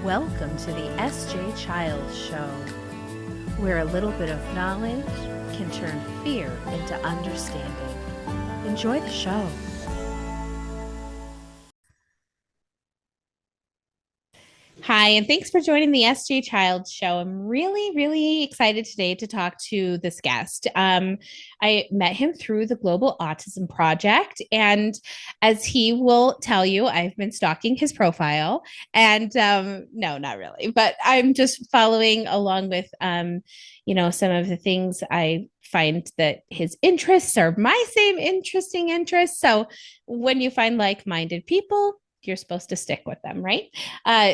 Welcome to the S.J. Childs Show, where a little bit of knowledge can turn fear into understanding. Enjoy the show. Hi, and thanks for joining the S.J. Childs Show. I'm really excited today to talk to this guest. I met him through the Global Autism Project, and as he will tell you, I've been stalking his profile. And no, not really, but I'm just following along with, some of the things I find that his interests are my same interesting interests. So when you find like-minded people, you're supposed to stick with them, right? Uh,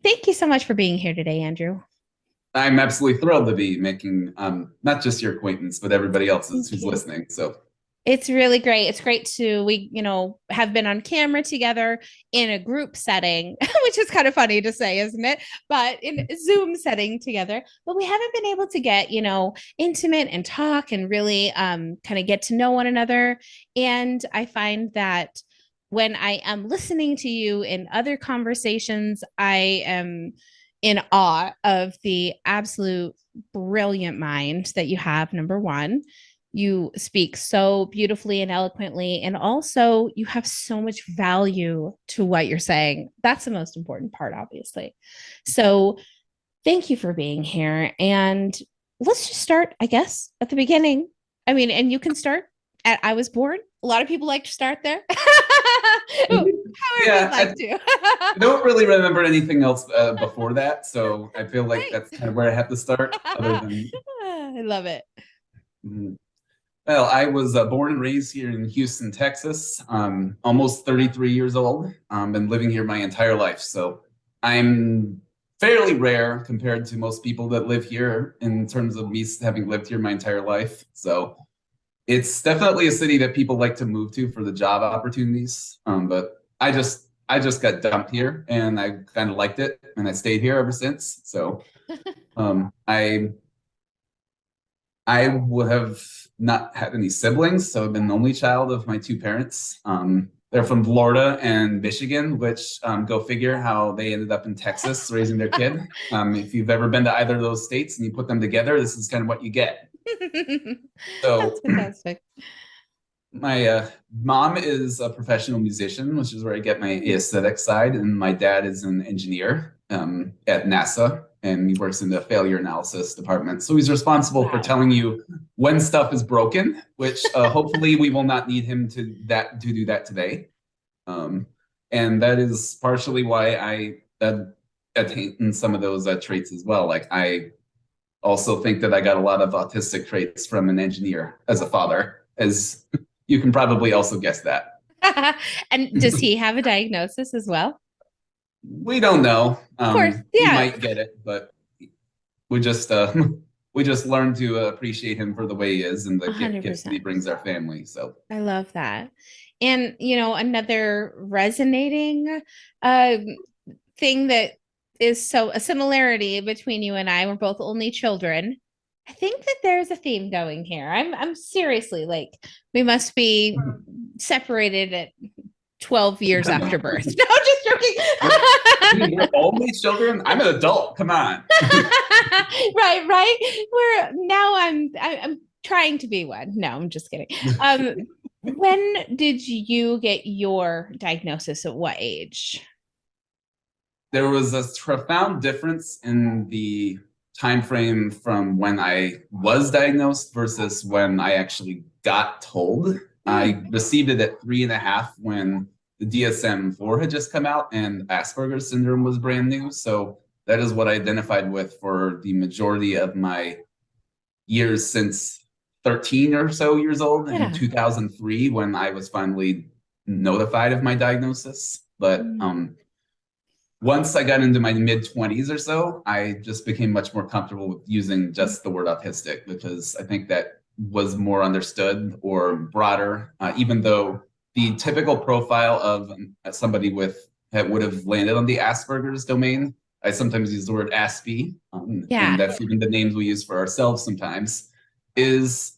Thank you so much for being here today, Andrew. I'm absolutely thrilled to be making not just your acquaintance, but everybody else's who's listening. So it's really great. It's great to have been on camera together in a group setting, which is kind of funny to say, isn't it? But in Zoom setting together, but we haven't been able to get, intimate and talk and really kind of get to know one another. And I find that when I am listening to you in other conversations, I am in awe of the absolute brilliant mind that you have, number one. You speak so beautifully and eloquently, and also you have so much value to what you're saying. That's the most important part, obviously. So thank you for being here. And let's just start, I guess, at the beginning. I mean, and you can start at I was born. A lot of people like to start there. However yeah, you'd like to. I don't really remember anything else before that, so I feel like that's kind of where I have to start. Other than, I love it. Well, I was born and raised here in Houston, Texas. Almost 33 years old. Been living here my entire life, so I'm fairly rare compared to most people that live here in terms of me having lived here my entire life. So it's definitely a city that people like to move to for the job opportunities. But I just got dumped here, and I kind of liked it, and I stayed here ever since. So I would have not had any siblings, so I've been the only child of my two parents. They're from Florida and Michigan, which go figure how they ended up in Texas raising their kid. If you've ever been to either of those states and you put them together, this is kind of what you get. That's So fantastic. my mom is a professional musician, which is where I get my aesthetic side, and my dad is an engineer at NASA, and he works in the failure analysis department. So he's responsible for telling you when stuff is broken, which hopefully we will not need him to do that today. And that is partially why I attain some of those traits as well. Like I also think that I got a lot of autistic traits from an engineer as a father, as you can probably also guess that. And does he have a diagnosis as well? We don't know. Of course, He yeah. might get it, but we just we just learn to appreciate him for the way he is and the gifts that he 100%. brings our family. So I love that. And, another resonating thing that is so a similarity between you and I, we're both only children. I think that there's a theme going here. I'm seriously like, we must be separated at 12 years after birth. No, just joking. We're only children. I'm an adult. Come on. right. We're now I'm trying to be one. No, I'm just kidding. When did you get your diagnosis? At what age? There was a profound difference in the time frame from when I was diagnosed versus when I actually got told. I received it at 3.5 when the DSM-4 had just come out and Asperger's syndrome was brand new. So that is what I identified with for the majority of my years since 13 or so years old in 2003 when I was finally notified of my diagnosis. But once I got into my mid-20s or so, I just became much more comfortable with using just the word autistic because I think that was more understood or broader, even though the typical profile of somebody with that would have landed on the Asperger's domain, I sometimes use the word Aspie, and that's even the names we use for ourselves sometimes, is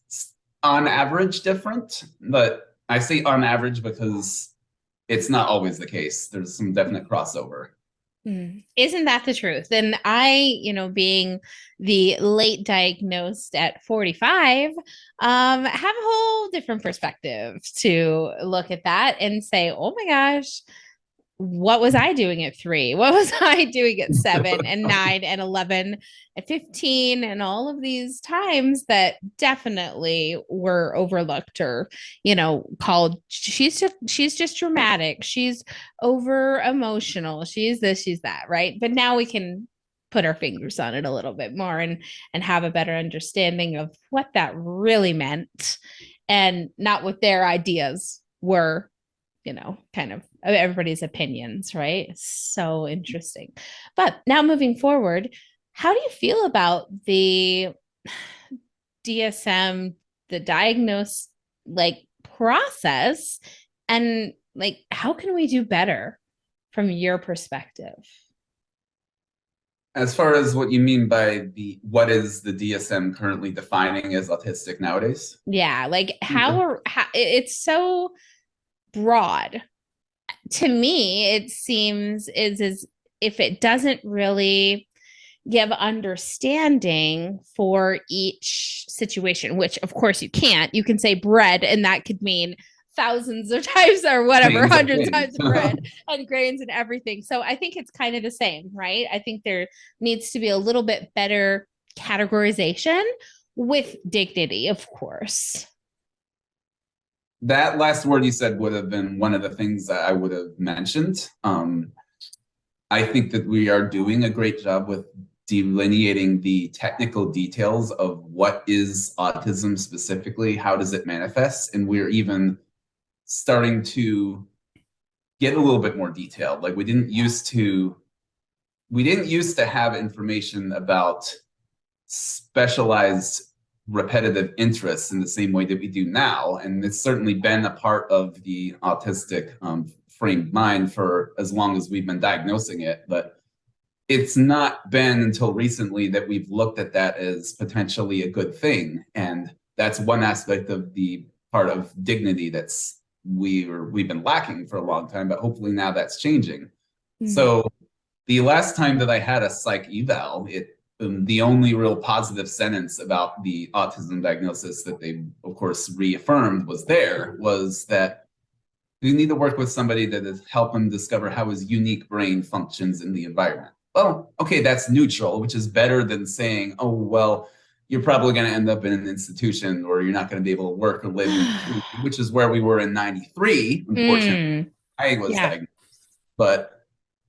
on average different. But I say on average because it's not always the case. There's some definite crossover. Isn't that the truth? And being the late diagnosed at 45, have a whole different perspective to look at that and say, oh my gosh, what was I doing at 3? What was I doing at 7 and 9 and 11 and 15 and all of these times that definitely were overlooked or, called she's just dramatic. She's over emotional. She's this, she's that, right? But now we can put our fingers on it a little bit more and have a better understanding of what that really meant and not what their ideas were, kind of everybody's opinions, right? So interesting. But now moving forward, how do you feel about the DSM, the diagnose like process, and like how can we do better from your perspective? As far as what you mean by what is the DSM currently defining as autistic nowadays? Yeah, like how it's so broad. To me, it seems is as if it doesn't really give understanding for each situation, which of course you can't. You can say bread, and that could mean thousands of times or whatever, hundreds of times of bread and grains and everything. So I think it's kind of the same, right? I think there needs to be a little bit better categorization with dignity, of course. That last word you said would have been one of the things that I would have mentioned. I think that we are doing a great job with delineating the technical details of what is autism specifically, how does it manifest, and we're even starting to get a little bit more detailed. Like we didn't used to have information about specialized repetitive interests in the same way that we do now. And it's certainly been a part of the autistic framed mind for as long as we've been diagnosing it. But it's not been until recently that we've looked at that as potentially a good thing. And that's one aspect of the part of dignity we've been lacking for a long time, but hopefully now that's changing. So the last time that I had a psych eval, the only real positive sentence about the autism diagnosis that they, of course, reaffirmed was that you need to work with somebody that is helping discover how his unique brain functions in the environment. Well, okay, that's neutral, which is better than saying, oh, well, you're probably going to end up in an institution or you're not going to be able to work or live in the community, which is where we were in 93. Unfortunately, I was diagnosed. But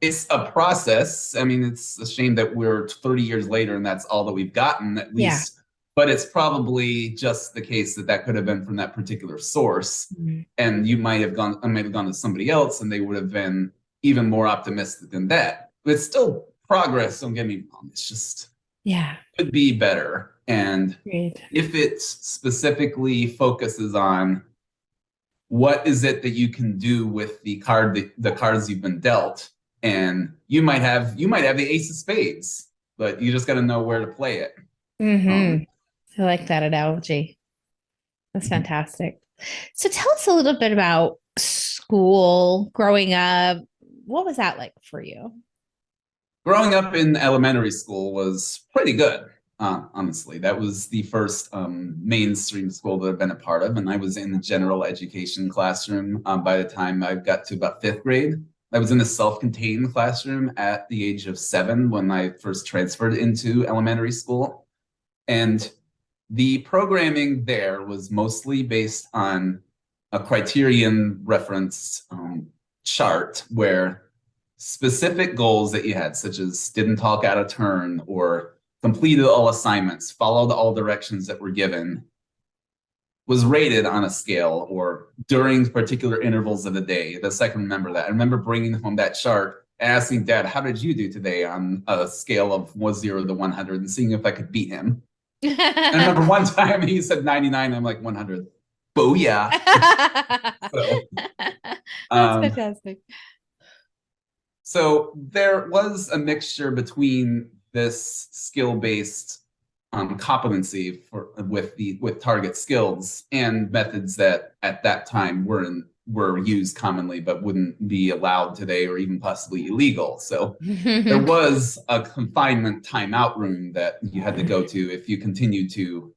it's a process. I mean, it's a shame that we're 30 years later and that's all that we've gotten, at least. Yeah. But it's probably just the case that could have been from that particular source. And I might have gone to somebody else and they would have been even more optimistic than that. But it's still progress, don't get me wrong. It's just, could be better. And if it specifically focuses on what is it that you can do with the cards you've been dealt, and you might have the ace of spades, but you just got to know where to play it. I like that analogy. That's fantastic. So tell us a little bit about school, growing up. What was that like for you? Growing up in elementary school was pretty good. Honestly, that was the first mainstream school that I've been a part of, and I was in the general education classroom by the time I got to about 5th grade. I was in a self-contained classroom at the age of 7 when I first transferred into elementary school. And the programming there was mostly based on a criterion reference chart where specific goals that you had, such as didn't talk out of turn or completed all assignments, followed all directions that were given, was rated on a scale or during particular intervals of the day. That's I can remember that. I remember bringing home that chart and asking Dad, how did you do today on a scale of 0 to 100 and seeing if I could beat him. I remember one time he said 99. I'm like 100. Booyah. That's fantastic. So there was a mixture between this skill-based competency with target skills and methods that at that time weren't were used commonly but wouldn't be allowed today or even possibly illegal. So there was a confinement timeout room that you had to go to if you continue to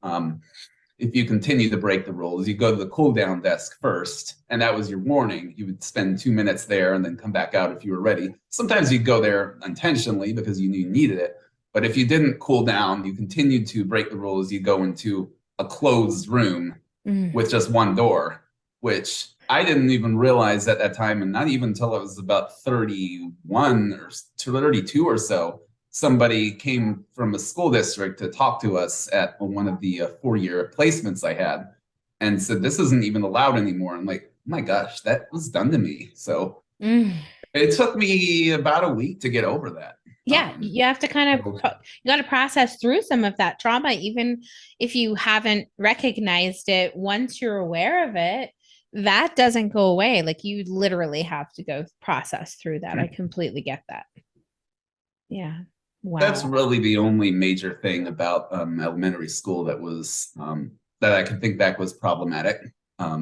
break the rules. You go to the cool down desk first, and that was your warning. You would spend 2 minutes there and then come back out if you were ready. Sometimes you'd go there intentionally because you knew you needed it. But if you didn't cool down, you continued to break the rules, you go into a closed room with just one door, which I didn't even realize at that time, and not even until I was about 31 or 32 or so. Somebody came from a school district to talk to us at one of the 4-year placements I had and said, this isn't even allowed anymore. I'm like, oh my gosh, that was done to me. So it took me about a week to get over that. Yeah, you have to kind of you got to process through some of that trauma, even if you haven't recognized it. Once you're aware of it, that doesn't go away. Like you literally have to go process through that. I completely get that. Yeah. Wow. That's really the only major thing about elementary school that was that I can think back was problematic.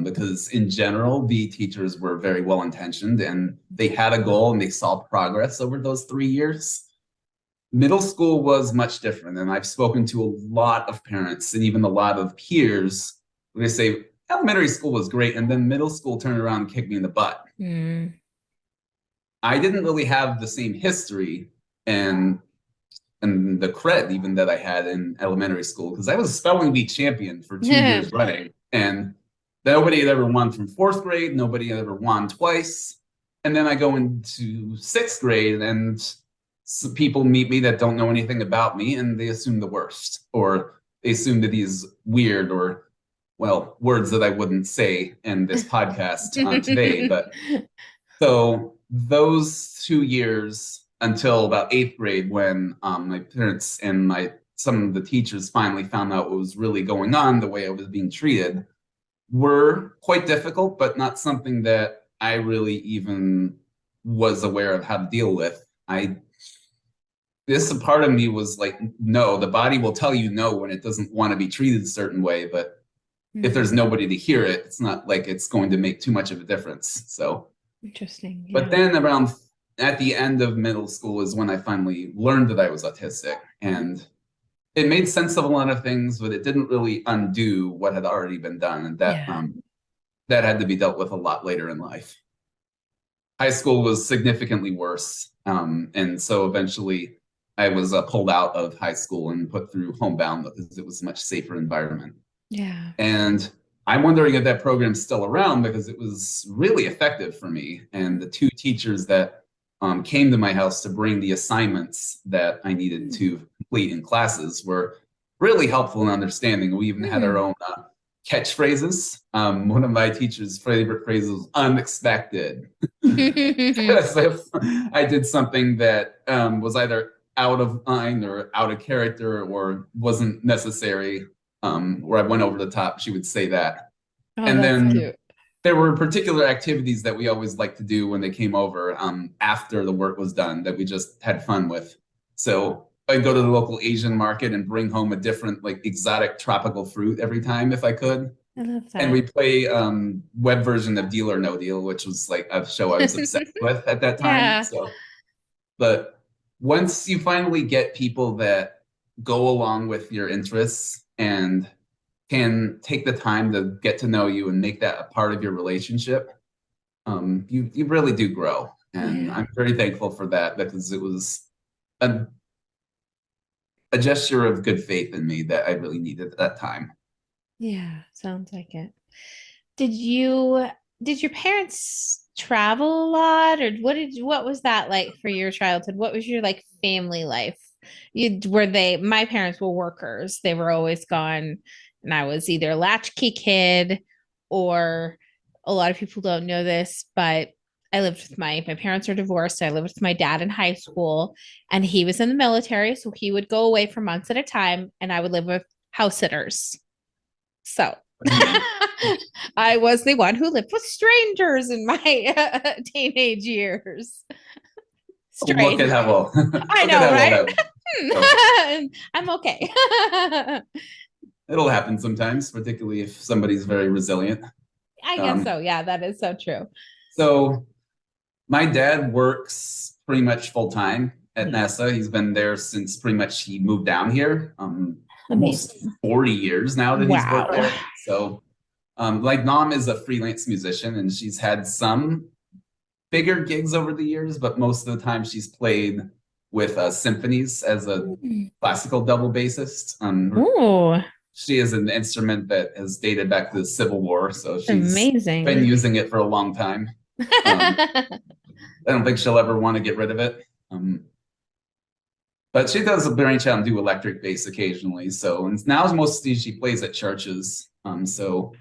Because in general, the teachers were very well intentioned and they had a goal and they saw progress over those 3 years. Middle school was much different, and I've spoken to a lot of parents and even a lot of peers where they say elementary school was great, and then middle school turned around and kicked me in the butt. I didn't really have the same history and the cred even that I had in elementary school because I was a spelling bee champion for 2 years running, and nobody had ever won from 4th grade. Nobody had ever won twice, and then I go into 6th grade and some people meet me that don't know anything about me and they assume the worst, or they assume that he's weird, or well, words that I wouldn't say in this podcast today. But so those 2 years until about 8th grade when my parents and some of the teachers finally found out what was really going on, the way I was being treated, were quite difficult, but not something that I really even was aware of how to deal with. This part of me was like, no, the body will tell you no when it doesn't want to be treated a certain way, but if there's nobody to hear it, it's not like it's going to make too much of a difference. So interesting. Yeah. But then around at the end of middle school is when I finally learned that I was autistic, and it made sense of a lot of things, but it didn't really undo what had already been done, and that had to be dealt with a lot later in life. High school was significantly worse, and so eventually I was pulled out of high school and put through homebound because it was a much safer environment. Yeah. And I'm wondering if that program's still around because it was really effective for me. And the 2 teachers that came to my house to bring the assignments that I needed to complete in classes were really helpful and understanding. We even had our own catchphrases. One of my teacher's favorite phrases was unexpected. As if I did something that was either out of line or out of character or wasn't necessary, where I went over the top, she would say that. And then cute. There were particular activities that we always liked to do when they came over after the work was done that we just had fun with. So I'd go to the local Asian market and bring home a different, like, exotic tropical fruit every time if I could. I love that. And we play web version of Deal or No Deal, which was like a show I was obsessed with at that time. Yeah. So, but once you finally get people that go along with your interests and can take the time to get to know you and make that a part of your relationship, you really do grow. And I'm very thankful for that because it was a gesture of good faith in me that I really needed at that time. Yeah, sounds like it. Did your parents travel a lot, or what was that like for your childhood? What was your like family life? My parents were workers. They were always gone, and I was either a latchkey kid, or a lot of people don't know this, but I lived with my parents are divorced. I lived with my dad in high school, and he was in the military, so he would go away for months at a time, and I would live with house sitters. So I was the one who lived with strangers in my teenage years. Strange. Look at how well. I know, right? I'm okay. It'll happen sometimes, particularly if somebody's very resilient. I guess so. Yeah, that is so true. So my dad works pretty much full time at Mhm. NASA. He's been there since pretty much he moved down here. Almost Amazing. 40 years now that he's worked Wow. there. So, like mom is a freelance musician and she's had some bigger gigs over the years, but most of the time she's played with symphonies as a classical double bassist. Ooh, She is an instrument that has dated back to the Civil War, so she's been amazing. using it for a long time. Um, I don't think she'll ever want to get rid of it. But she does branch out and do electric bass occasionally. So and now mostly she plays at churches. So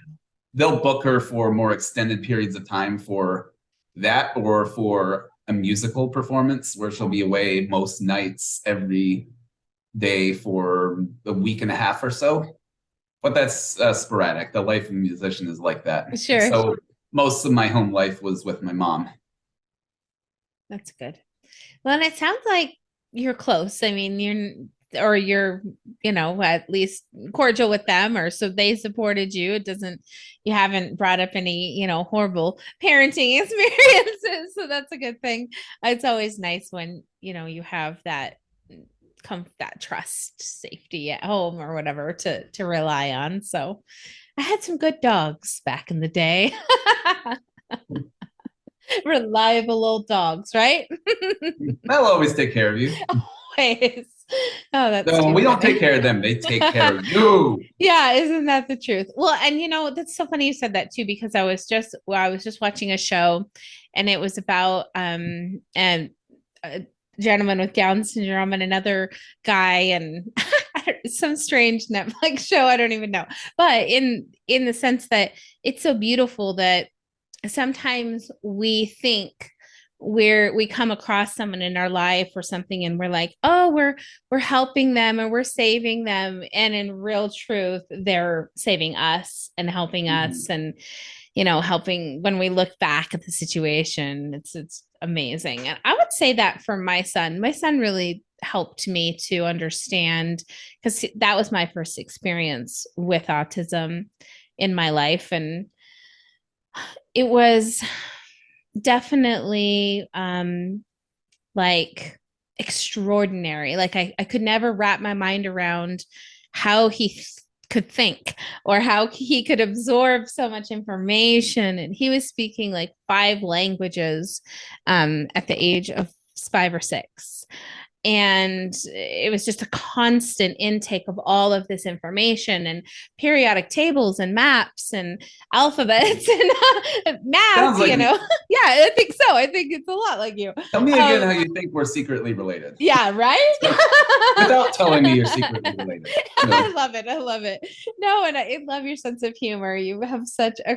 they'll book her for more extended periods of time for that or for a musical performance where she'll be away most nights every day for a week and a half or so. But that's sporadic. The life of a musician is like that. Sure. So most of my home life was with my mom. That's good. Well, and it sounds like you're close. I mean, you're, at least cordial with them, or so they supported you. You haven't brought up any, horrible parenting experiences. So that's a good thing. It's always nice when, you have that trust, safety at home or whatever to rely on. So I had some good dogs back in the day. Reliable old dogs, right? They'll always take care of you. Always. Oh, that's So too we don't take funny. care of them, they take care of you. Yeah, isn't that the truth? Well, and that's so funny you said that too, because I was just watching a show and it was about and a gentleman with Down syndrome and another guy and some strange Netflix show, I don't even know. But in the sense that it's so beautiful that sometimes we think we come across someone in our life or something and we're like, oh, we're helping them or we're saving them, and in real truth they're saving us and helping us, Mhm. and helping. When we look back at the situation, it's amazing. And I would say that for my son really helped me to understand, because that was my first experience with autism in my life, and it was definitely like extraordinary. Like I could never wrap my mind around how could think or how he could absorb so much information. And he was speaking like 5 languages at the age of 5 or 6, and it was just a constant intake of all of this information and periodic tables and maps and alphabets and math, Sounds like me. yeah, I think so. I think it's a lot like you. Tell me again um how you think we're secretly related. yeah, right. So, without telling me you're secretly related. I love it. I love it. No, and I love your sense of humor. You have such a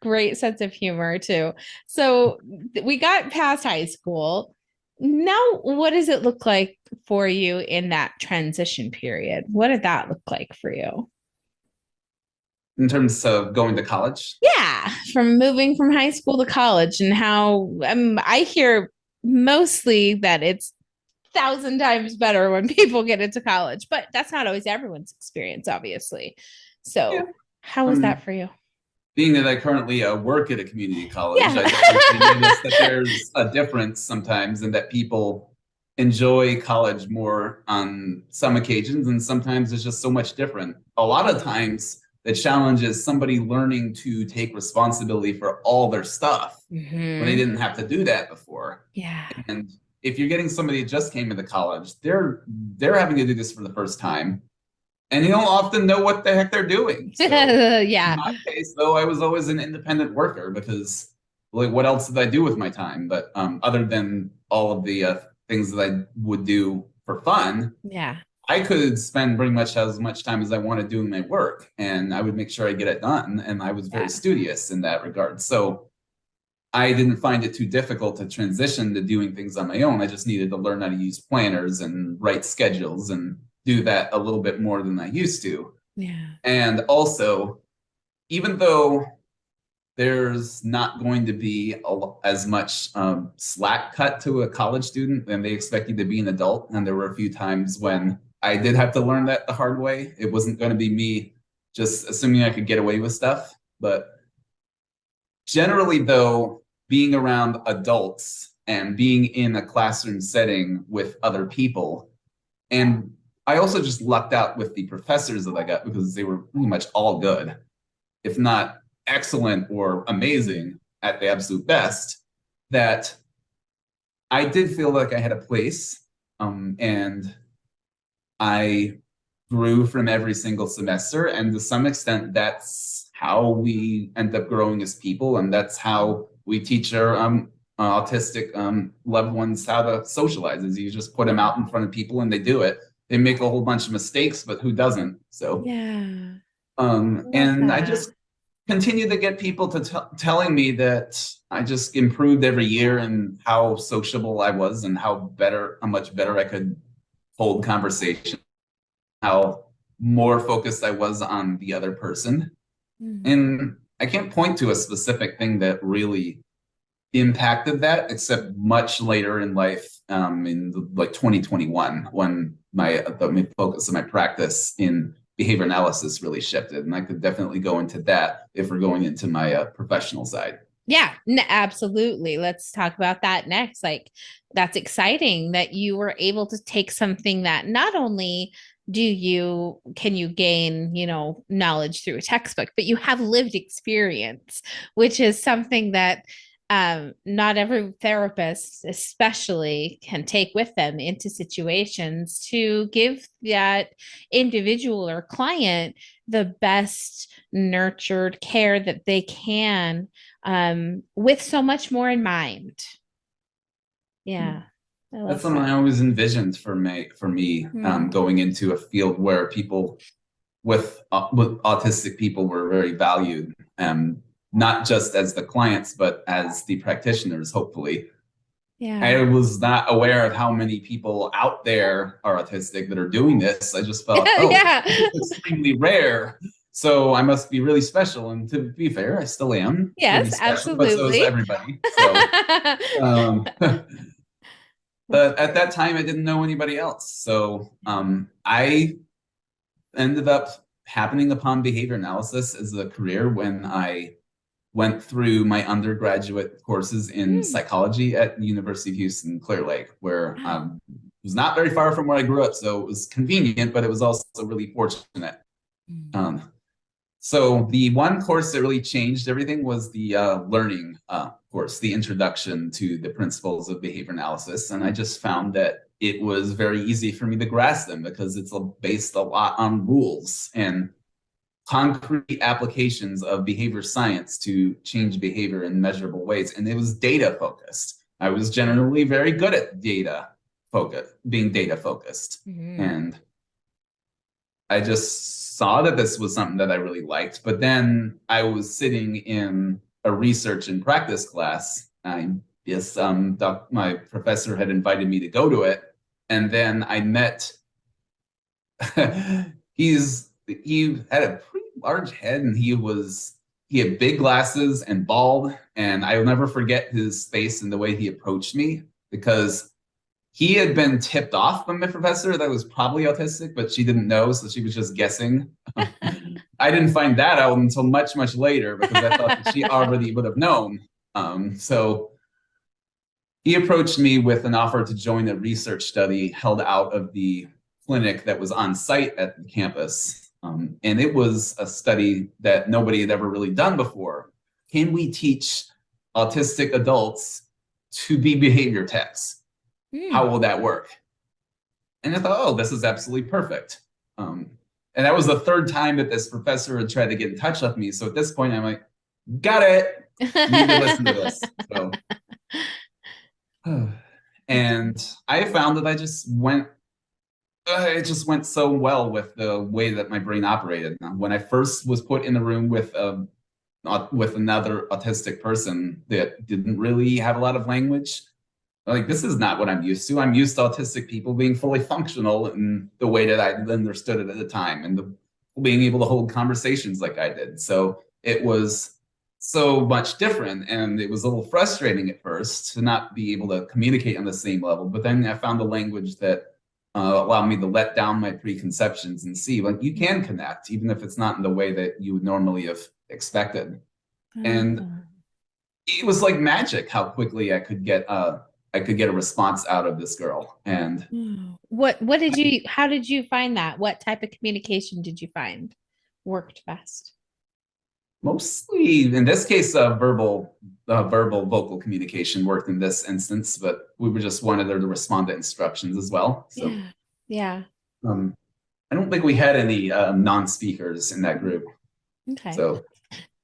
great sense of humor too. So we got past high school. Now, what does it look like for you in that transition period? What did that look like for you? In terms of going to college. Yeah, from moving from high school to college, and how I hear mostly that it's 1,000 times better when people get into college, but that's not always everyone's experience, obviously. Yeah. So, how was Um, that for you? Being that I currently work at a community college, Yeah. I definitely notice that there's a difference sometimes and that people enjoy college more on some occasions, and sometimes it's just so much different. A lot of times, the challenge is somebody learning to take responsibility for all their stuff when they Mm-hmm. didn't have to do that before. Yeah. And if you're getting somebody that just came into college, they're having to do this for the first time, and you don't often know what the heck they're doing. So in Yeah. my case, though, I was always an independent worker because, like, what else did I do with my time? But other than all of the things that I would do for fun, Yeah. I could spend pretty much as much time as I wanted doing my work, and I would make sure I get it done. And I was very Yeah. studious in that regard. So I didn't find it too difficult to transition to doing things on my own. I just needed to learn how to use planners and write schedules and do that a little bit more than I used to. Yeah. And also, even though there's not going to be as much slack cut to a college student and they expect you to be an adult, and there were a few times when I did have to learn that the hard way. It wasn't going to be me just assuming I could get away with stuff, but Generally, though, being around adults and being in a classroom setting with other people, and I also just lucked out with the professors that I got because they were pretty much all good, if not excellent or amazing at the absolute best, that I did feel like I had a place, and I grew from every single semester. And to some extent, that's how we end up growing as people. And that's how we teach our autistic loved ones how to socialize, is you just put them out in front of people and they do it. They make a whole bunch of mistakes, but who doesn't? So, Yeah. Love and I that. just continue to get people to telling me that I just improved every year and how sociable I was and how much better I could hold conversation, how more focused I was on the other person. Mm. And I can't point to a specific thing that really impacted that, except much later in life, in like 2021, when my focus of my practice in behavior analysis really shifted. And I could definitely go into that if we're going into my professional side. Yeah, absolutely. Let's talk about that next. Like, that's exciting that you were able to take something that not only can you gain, knowledge through a textbook, but you have lived experience, which is something that not every therapist, especially, can take with them into situations to give that individual or client the best nurtured care that they can, with so much more in mind. Yeah, I That's love something I that. always envisioned for me, Mm. going into a field where people with autistic people were very valued, not just as the clients, but as the practitioners, hopefully. I Yeah. was not aware of how many people out there are autistic that are doing this. I just thought, oh, Yeah. this is extremely rare. So I must be really special. And to be fair, I still am pretty Yes, special, but so is absolutely. everybody. So, but at that time, I didn't know anybody else. So I ended up happening upon behavior analysis as a career when I went through my undergraduate courses in Mm. psychology at the University of Houston, Clear Lake, where Wow. it was not very far from where I grew up. So it was convenient, but it was also really fortunate. Mm. Um, so the one course that really changed everything was the learning course, the introduction to the principles of behavior analysis. And I just found that it was very easy for me to grasp them because it's based a lot on rules and concrete applications of behavior science to change behavior in measurable ways. And it was data focused. I was generally very good at being data focused. Mm. And I just saw that this was something that I really liked. But then I was sitting in a research and practice class. My professor had invited me to go to it. And then I met he had a pretty large head and he had big glasses and bald, and I'll never forget his face and the way he approached me because he had been tipped off by my professor that I was probably autistic, but she didn't know, so she was just guessing. I didn't find that out until much, much later because I thought that she already would have known. So he approached me with an offer to join a research study held out of the clinic that was on site at the campus. And it was a study that nobody had ever really done before. Can we teach autistic adults to be behavior techs? How Mm. will that work? And I thought, oh, this is absolutely perfect. And that was the third time that this professor had tried to get in touch with me. So at this point, I'm like, got it. Need to listen to this. So and I found that it just went so well with the way that my brain operated. When I first was put in the room with another autistic person that didn't really have a lot of language, like this is not what I'm used to. I'm used to autistic people being fully functional in the way that I understood it at the time, and being able to hold conversations like I did. So it was so much different, and it was a little frustrating at first to not be able to communicate on the same level. But then I found a language that allowed me to let down my preconceptions and see like you can connect, even if it's not in the way that you would normally have expected. And Oh. it was like magic how quickly I could get a response out of this girl. And What did you how did you find that? What type of communication did you find worked best? mostly in this case, verbal vocal communication worked in this instance, but we were just wanted her to respond to instructions as well. So Yeah. Yeah. um, I don't think we had any non-speakers in that group. Okay. So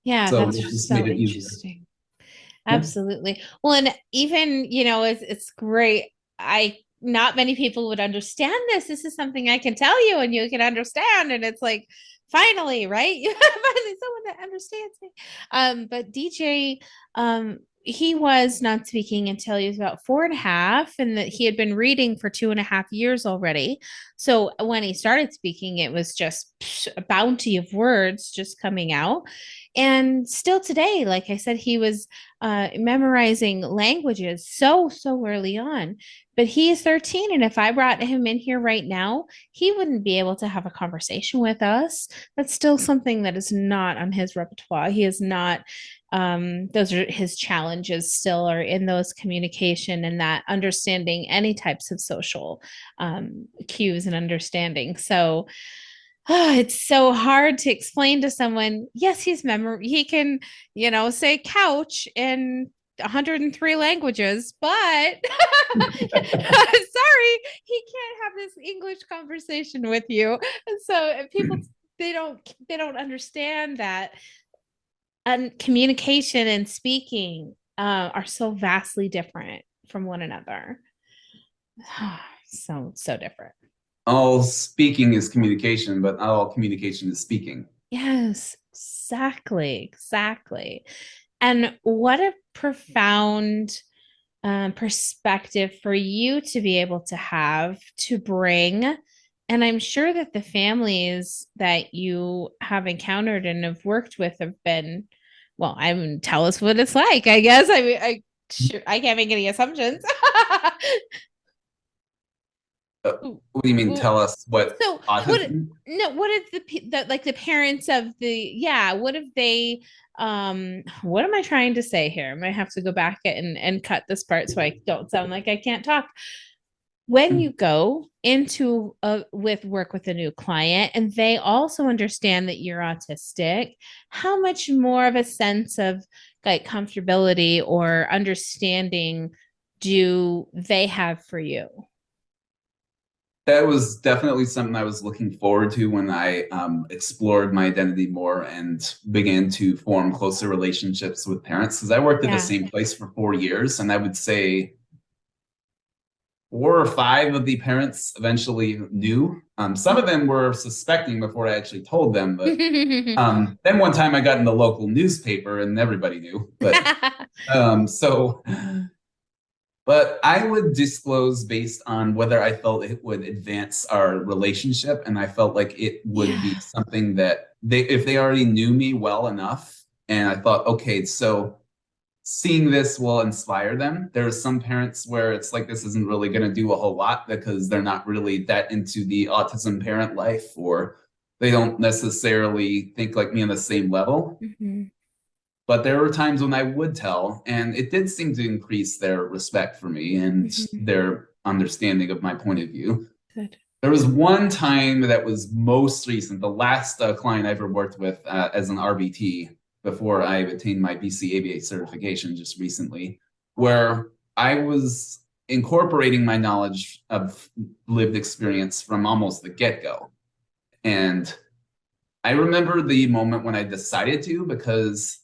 Yeah, so that's it just so made it easier. interesting. Yeah. Absolutely. Well, and even, it's great. I not many people would understand this. This is something I can tell you and you can understand. And it's like, finally, right? You have finally someone that understands me. But DJ, he was not speaking until he was about 4.5, and that he had been reading for 2.5 years already. So when he started speaking, it was just a bounty of words just coming out. And still today, like I said, he was memorizing languages so early on. But he is 13, and if I brought him in here right now, he wouldn't be able to have a conversation with us. That's still something that is not on his repertoire. He is not. Those are his challenges. Still are in those communication and that understanding any types of social cues and understanding. So it's so hard to explain to someone. Yes, he can, say couch in 103 languages, but sorry, he can't have this English conversation with you. And so people, they don't understand that. And communication and speaking are so vastly different from one another. So different. All speaking is communication, but not all communication is speaking. Yes, exactly. And what a profound perspective for you to be able to have to bring. And I'm sure that the families that you have encountered and have worked with have been, well, I mean, tell us what it's like. I guess I mean, I can't make any assumptions. What do you mean? Tell us what So what? autism? No, what is like the parents of the yeah? What if they? What am I trying to say here? I might have to go back and cut this part so I don't sound like I can't talk. When you go into with work with a new client and they also understand that you're autistic, how much more of a sense of like comfortability or understanding do they have for you? That was definitely something I was looking forward to when I explored my identity more and began to form closer relationships with parents. Because I worked at the Yeah. same place for 4 years, and I would say 4 or 5 of the parents eventually knew. Some of them were suspecting before I actually told them, but then one time I got in the local newspaper and everybody knew. So but I would disclose based on whether I felt it would advance our relationship, and I felt like it would be Yeah. something that if they already knew me well enough, and I thought, okay, so seeing this will inspire them. There are some parents where it's like this isn't really going to do a whole lot because they're not really that into the autism parent life, or they don't necessarily think like me on the same level. Mhm. But there were times when I would tell, and it did seem to increase their respect for me and Mhm. their understanding of my point of view. Good. There was one time that was most recent, the last client I ever worked with as an RBT before I obtained my BC certification just recently, where I was incorporating my knowledge of lived experience from almost the get-go. And I remember the moment when I decided to, because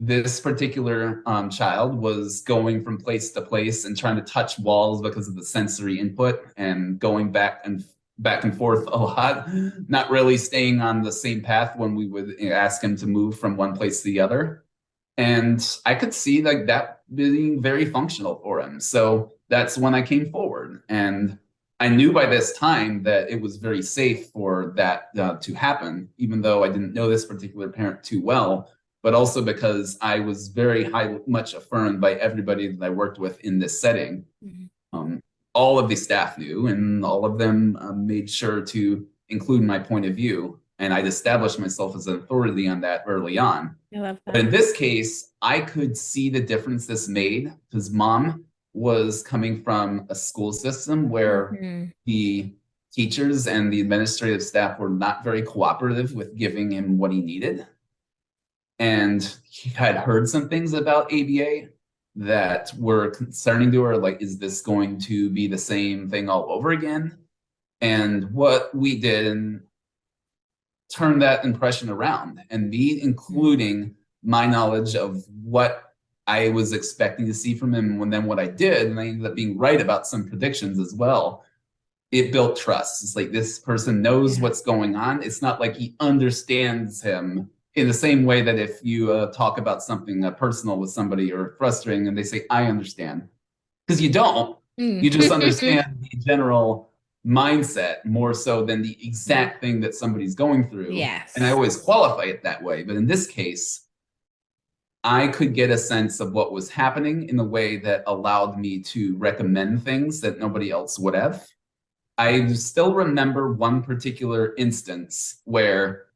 this particular child was going from place to place and trying to touch walls because of the sensory input and going back and forth a lot, not really staying on the same path when we would ask him to move from one place to the other. And I could see like that being very functional for him. So that's when I came forward. And I knew by this time that it was very safe for that to happen, even though I didn't know this particular parent too well, but also because I was much affirmed by everybody that I worked with in this setting. Mhm. Um, all of the staff knew, and all of them made sure to include my point of view. And I'd established myself as an authority on that early on. I love But in that. this case, I could see the difference this made because mom was coming from a school system where Mm-hmm. the teachers and the administrative staff were not very cooperative with giving him what he needed. And he had heard some things about ABA that were concerning to her, like, is this going to be the same thing all over again? And what we did and turn that impression around, and me including my knowledge of what I was expecting to see from him, and then what I did, and I ended up being right about some predictions as well. It built trust. It's like this person knows Yeah. what's going on. It's not like he understands him in the same way that if you talk about something personal with somebody or frustrating and they say, I understand. Because you don't. You just Mm. understand the general mindset more so than the exact thing that somebody's going through. And I Yes. always qualify it that way. But in this case, I could get a sense of what was happening in a way that allowed me to recommend things that nobody else would have. I still remember one particular instance where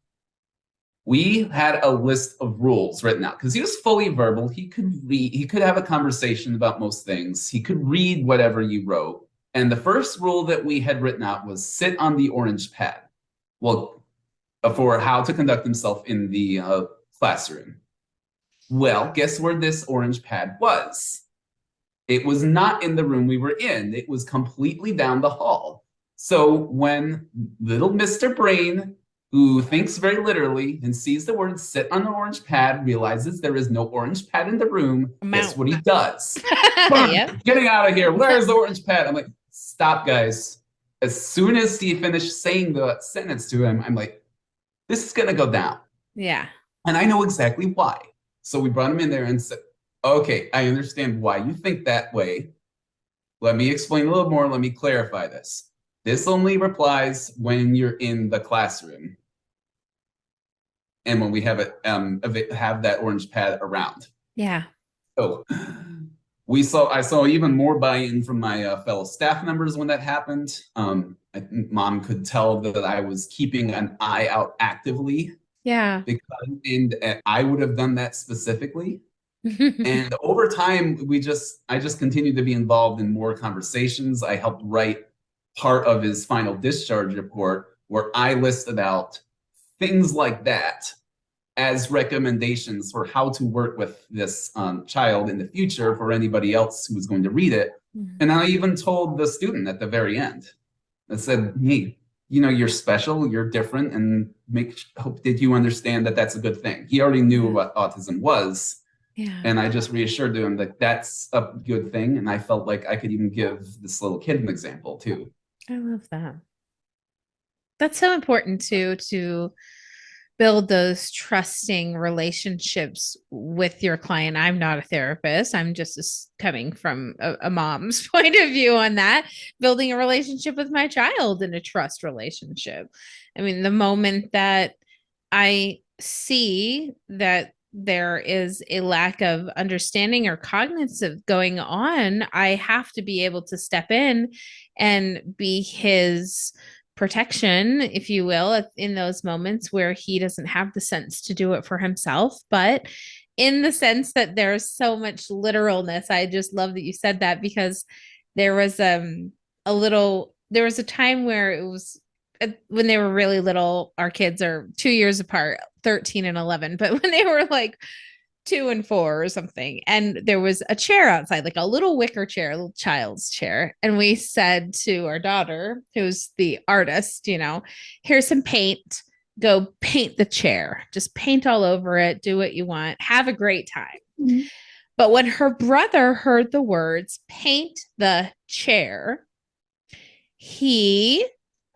we had a list of rules written out because he was fully verbal. He could read, he could have a conversation about most things. He could read whatever you wrote. And the first rule that we had written out was sit on the orange pad. Well, for how to conduct himself in the classroom. Well, guess where this orange pad was? It was not in the room we were in. It was completely down the hall. So when little Mr. Brain, who thinks very literally and sees the word sit on the orange pad, realizes there is no orange pad in the room, guess Amount. what he does? Yep. Getting out of here. Where's the orange pad? I'm like, stop, guys. As soon as he finished saying the sentence to him, I'm like, this is going to go down. Yeah. And I know exactly why. So we brought him in there and said, okay, I understand why you think that way. Let me explain a little more. Let me clarify this. This only applies when you're in the classroom and when we have it have that orange pad around. Yeah. So I saw even more buy-in from my fellow staff members when that happened. I think mom could tell that I was keeping an eye out actively Yeah. because and I would have done that specifically. And over time, I just continued to be involved in more conversations. I helped write part of his final discharge report where I listed out things like that as recommendations for how to work with this child in the future for anybody else who was going to read it. And I even told the student at the very end, I said, hey, you know, you're special, you're different, and hope did you understand that that's a good thing. He already knew Yeah. what autism was, Yeah. and I just reassured him that that's a good thing. And I felt like I could even give this little kid an example too. I love that. That's so important to build those trusting relationships with your client. I'm not a therapist. I'm just coming from a mom's point of view on that, building a relationship with my child and a trust relationship. I mean, the moment that I see that there is a lack of understanding or cognitive going on, I have to be able to step in and be his protection, if you will, in those moments where he doesn't have the sense to do it for himself. But in the sense that there's so much literalness, I just love that you said that because there was there was a time where it was when they were really little. Our kids are 2 years apart, 13 and 11, but when they were like 2 and 4 or something. And there was a chair outside, like a little wicker chair, a little child's chair. And we said to our daughter, who's the artist, you know, here's some paint. Go paint the chair. Just paint all over it. Do what you want. Have a great time. Mhm. But when her brother heard the words paint the chair, he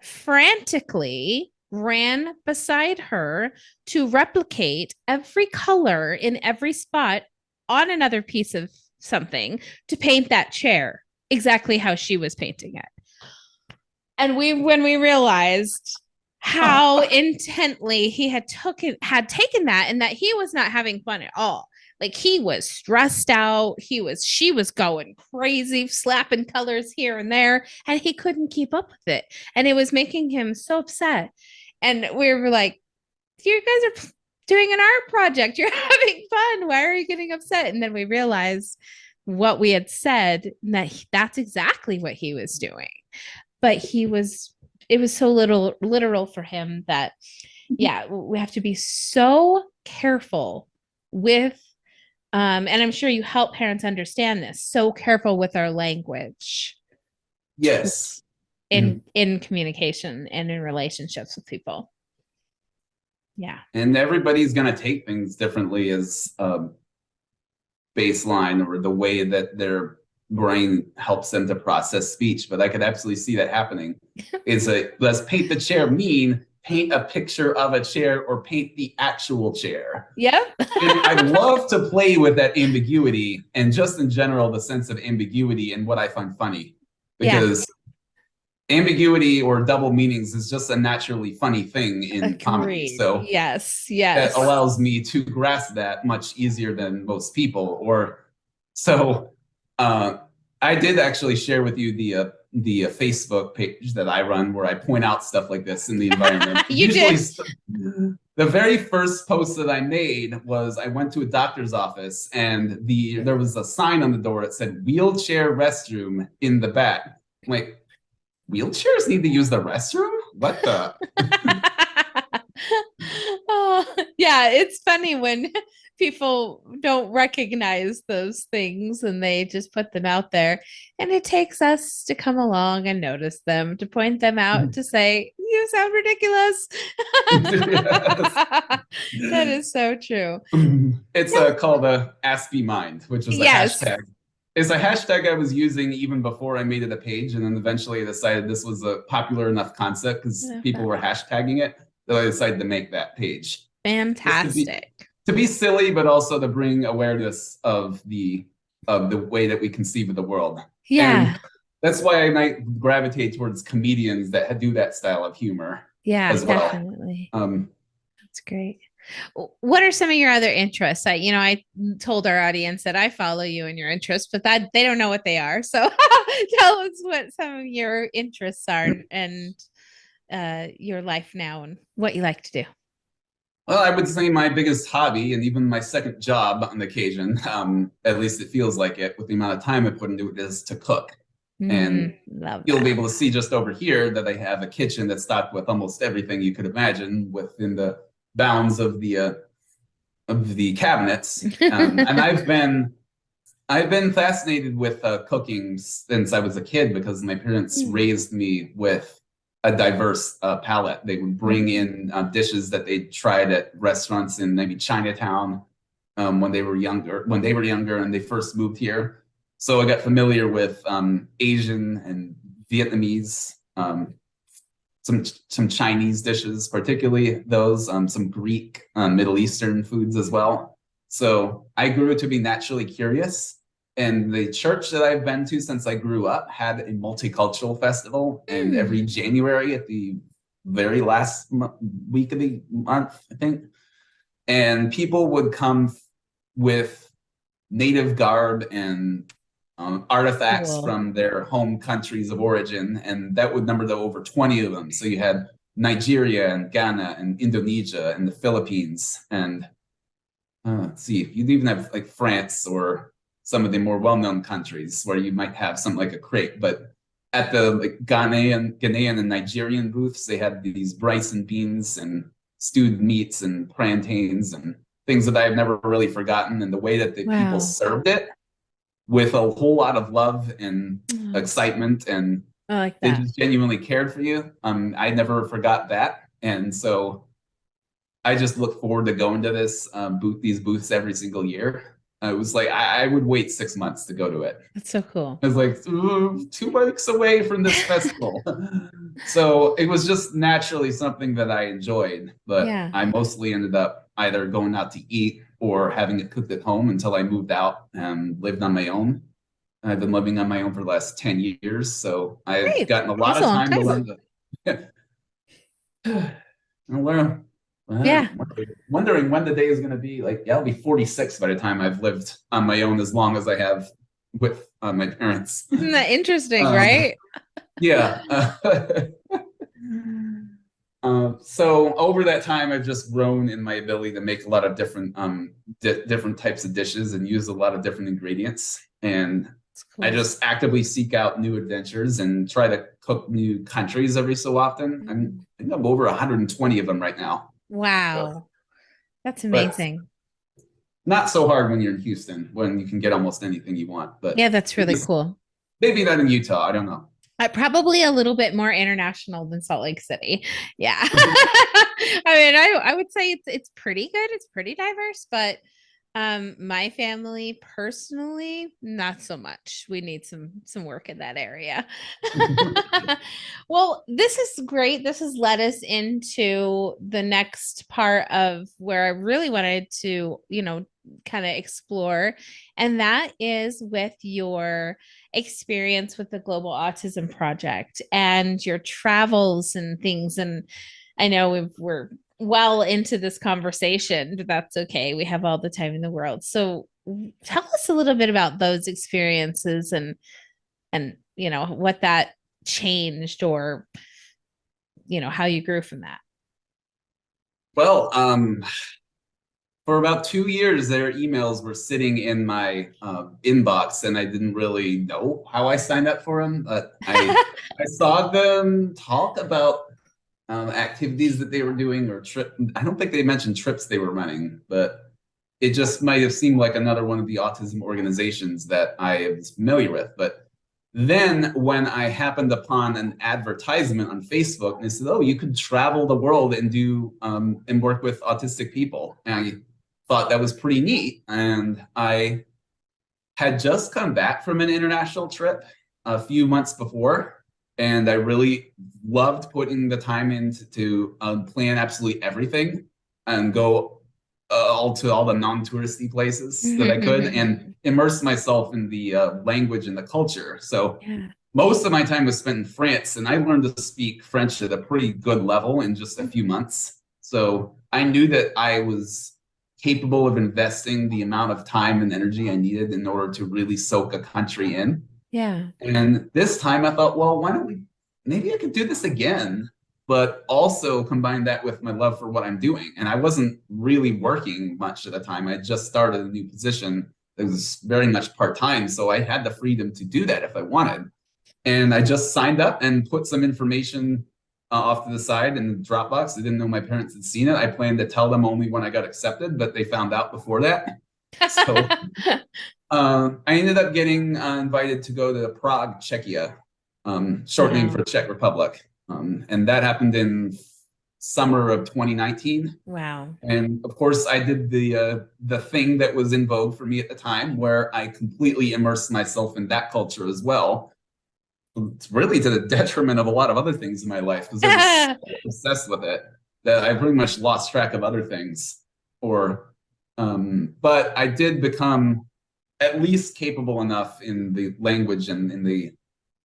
frantically ran beside her to replicate every color in every spot on another piece of something to paint that chair exactly how she was painting it. And when we realized how intently he had taken that and that he was not having fun at all. Like he was stressed out. She was going crazy, slapping colors here and there, and he couldn't keep up with it. And it was making him so upset. And we were like, you guys are doing an art project. You're having fun. Why are you getting upset? And then we realized what we had said, that's exactly what he was doing. But it was so literal for him that, yeah, we have to be so careful with, and I'm sure you help parents understand this, so careful with our language Yes. in communication and in relationships with people. Yeah. And everybody's going to take things differently as baseline or the way that their brain helps them to process speech. But I could absolutely see that happening. Let's paint the chair mean, paint a picture of a chair or paint the actual chair. Yep. I love to play with that ambiguity and just in general, the sense of ambiguity and what I find funny. Because ambiguity or double meanings is just a naturally funny thing in comedy. So yes, that allows me to grasp that much easier than most people. I did actually share with you the Facebook page that I run where I point out stuff like this in the environment. You did. The very first post that I made was I went to a doctor's office and there was a sign on the door that said wheelchair restroom in the back. I'm like, wheelchairs need to use the restroom? What the? Oh, yeah, it's funny when people don't recognize those things and they just put them out there. And it takes us to come along and notice them, to point them out, to say, you sound ridiculous. That is so true. It's called a Ask Be Mind, which is a hashtag. It's a hashtag I was using even before I made it a page. And then eventually I decided this was a popular enough concept because people were hashtagging it that I decided to make that page. Fantastic. To be silly, but also to bring awareness of the way that we conceive of the world. Yeah. And that's why I might gravitate towards comedians that do that style of humor. Yeah, as well. Definitely. That's great. What are some of your other interests? I told our audience that I follow you and your interests, but that they don't know what they are. So tell us what some of your interests are and your life now and what you like to do. Well, I would say my biggest hobby and even my second job on occasion, at least it feels like it with the amount of time I put into it, is to cook. And you'll be able to see just over here that I have a kitchen that's stocked with almost everything you could imagine within the bounds of the cabinets. And I've been fascinated with cooking since I was a kid because my parents raised me with a diverse palate. They would bring in dishes that they tried at restaurants in maybe Chinatown when they were younger and they first moved here. So I got familiar with Asian and Vietnamese, some Chinese dishes, particularly those, some Greek, Middle Eastern foods as well. So I grew to be naturally curious. And the church that I've been to since I grew up had a multicultural festival. And every January at the very last week of the month, I think, and people would come with native garb and artifacts from their home countries of origin, and that would number to over 20 of them. So you had Nigeria and Ghana and Indonesia and the Philippines, and let's see, you'd even have like France or some of the more well-known countries where you might have something like a crate. But at the Ghanaian and Nigerian booths, they had these rice and beans and stewed meats and plantains and things that I've never really forgotten. And the way that the people served it with a whole lot of love and excitement, and they just genuinely cared for you. I never forgot that. And so I just look forward to going to these booths every single year. It was like I would wait 6 months to go to it. That's so cool. I was like 2 weeks away from this festival. So it was just naturally something that I enjoyed, but I mostly ended up either going out to eat or having it cooked at home until I moved out and lived on my own. I've been living on my own for the last 10 years, so I've gotten a lot of time to learn. Wondering when the day is going to be. Like, I'll be 46 by the time I've lived on my own as long as I have with my parents. Isn't that interesting, right? Yeah. So over that time, I've just grown in my ability to make a lot of different different types of dishes and use a lot of different ingredients. And It's I cool. just actively seek out new adventures and try to cook new countries every so often. I think I'm over 120 of them right now. So, Wow. That's but amazing. not so hard when you're in Houston, when you can get almost anything you want. But Yeah, that's really maybe, cool. maybe not in Utah. I don't know. Probably a little bit more international than Salt Lake City. Yeah. I mean, I would say it's pretty good. It's pretty diverse, but my family personally, not so much. We need some work in that area. Well, this is great. This has led us into the next part of where I really wanted to, kind of explore, and that is with your experience with the Global Autism Project and your travels and things. And I know we're well into this conversation, but that's okay. We have all the time in the world. So tell us a little bit about those experiences and what that changed, or how you grew from that. Well, for about 2 years, their emails were sitting in my inbox, and I didn't really know how I signed up for them. But I saw them talk about activities that they were doing or trip. I don't think they mentioned trips they were running, but it just might have seemed like another one of the autism organizations that I was familiar with. But then when I happened upon an advertisement on Facebook, and they said, "Oh, you could travel the world and do and work with autistic people," and I thought that was pretty neat. And I had just come back from an international trip a few months before, and I really loved putting the time in to plan absolutely everything and go all to all the non-touristy places that I could and immerse myself in the language and the culture. So Yeah. most of my time was spent in France, and I learned to speak French at a pretty good level in just a few months. So I knew that I was capable of investing the amount of time and energy I needed in order to really soak a country in. Yeah. And this time I thought, well, why don't we, maybe I could do this again, but also combine that with my love for what I'm doing. And I wasn't really working much at the time. I just started a new position that was very much part time. So I had the freedom to do that if I wanted. And I just signed up and put some information off to the side in the Dropbox. I didn't know my parents had seen it. I planned to tell them only when I got accepted, but they found out before that. So I ended up getting invited to go to Prague, Czechia, short name Wow. for Czech Republic. And that happened in summer of 2019. Wow. And of course, I did the thing that was in vogue for me at the time, where I completely immersed myself in that culture as well. It's really to the detriment of a lot of other things in my life because I was so obsessed with it that I pretty much lost track of other things. But I did become at least capable enough in the language and in the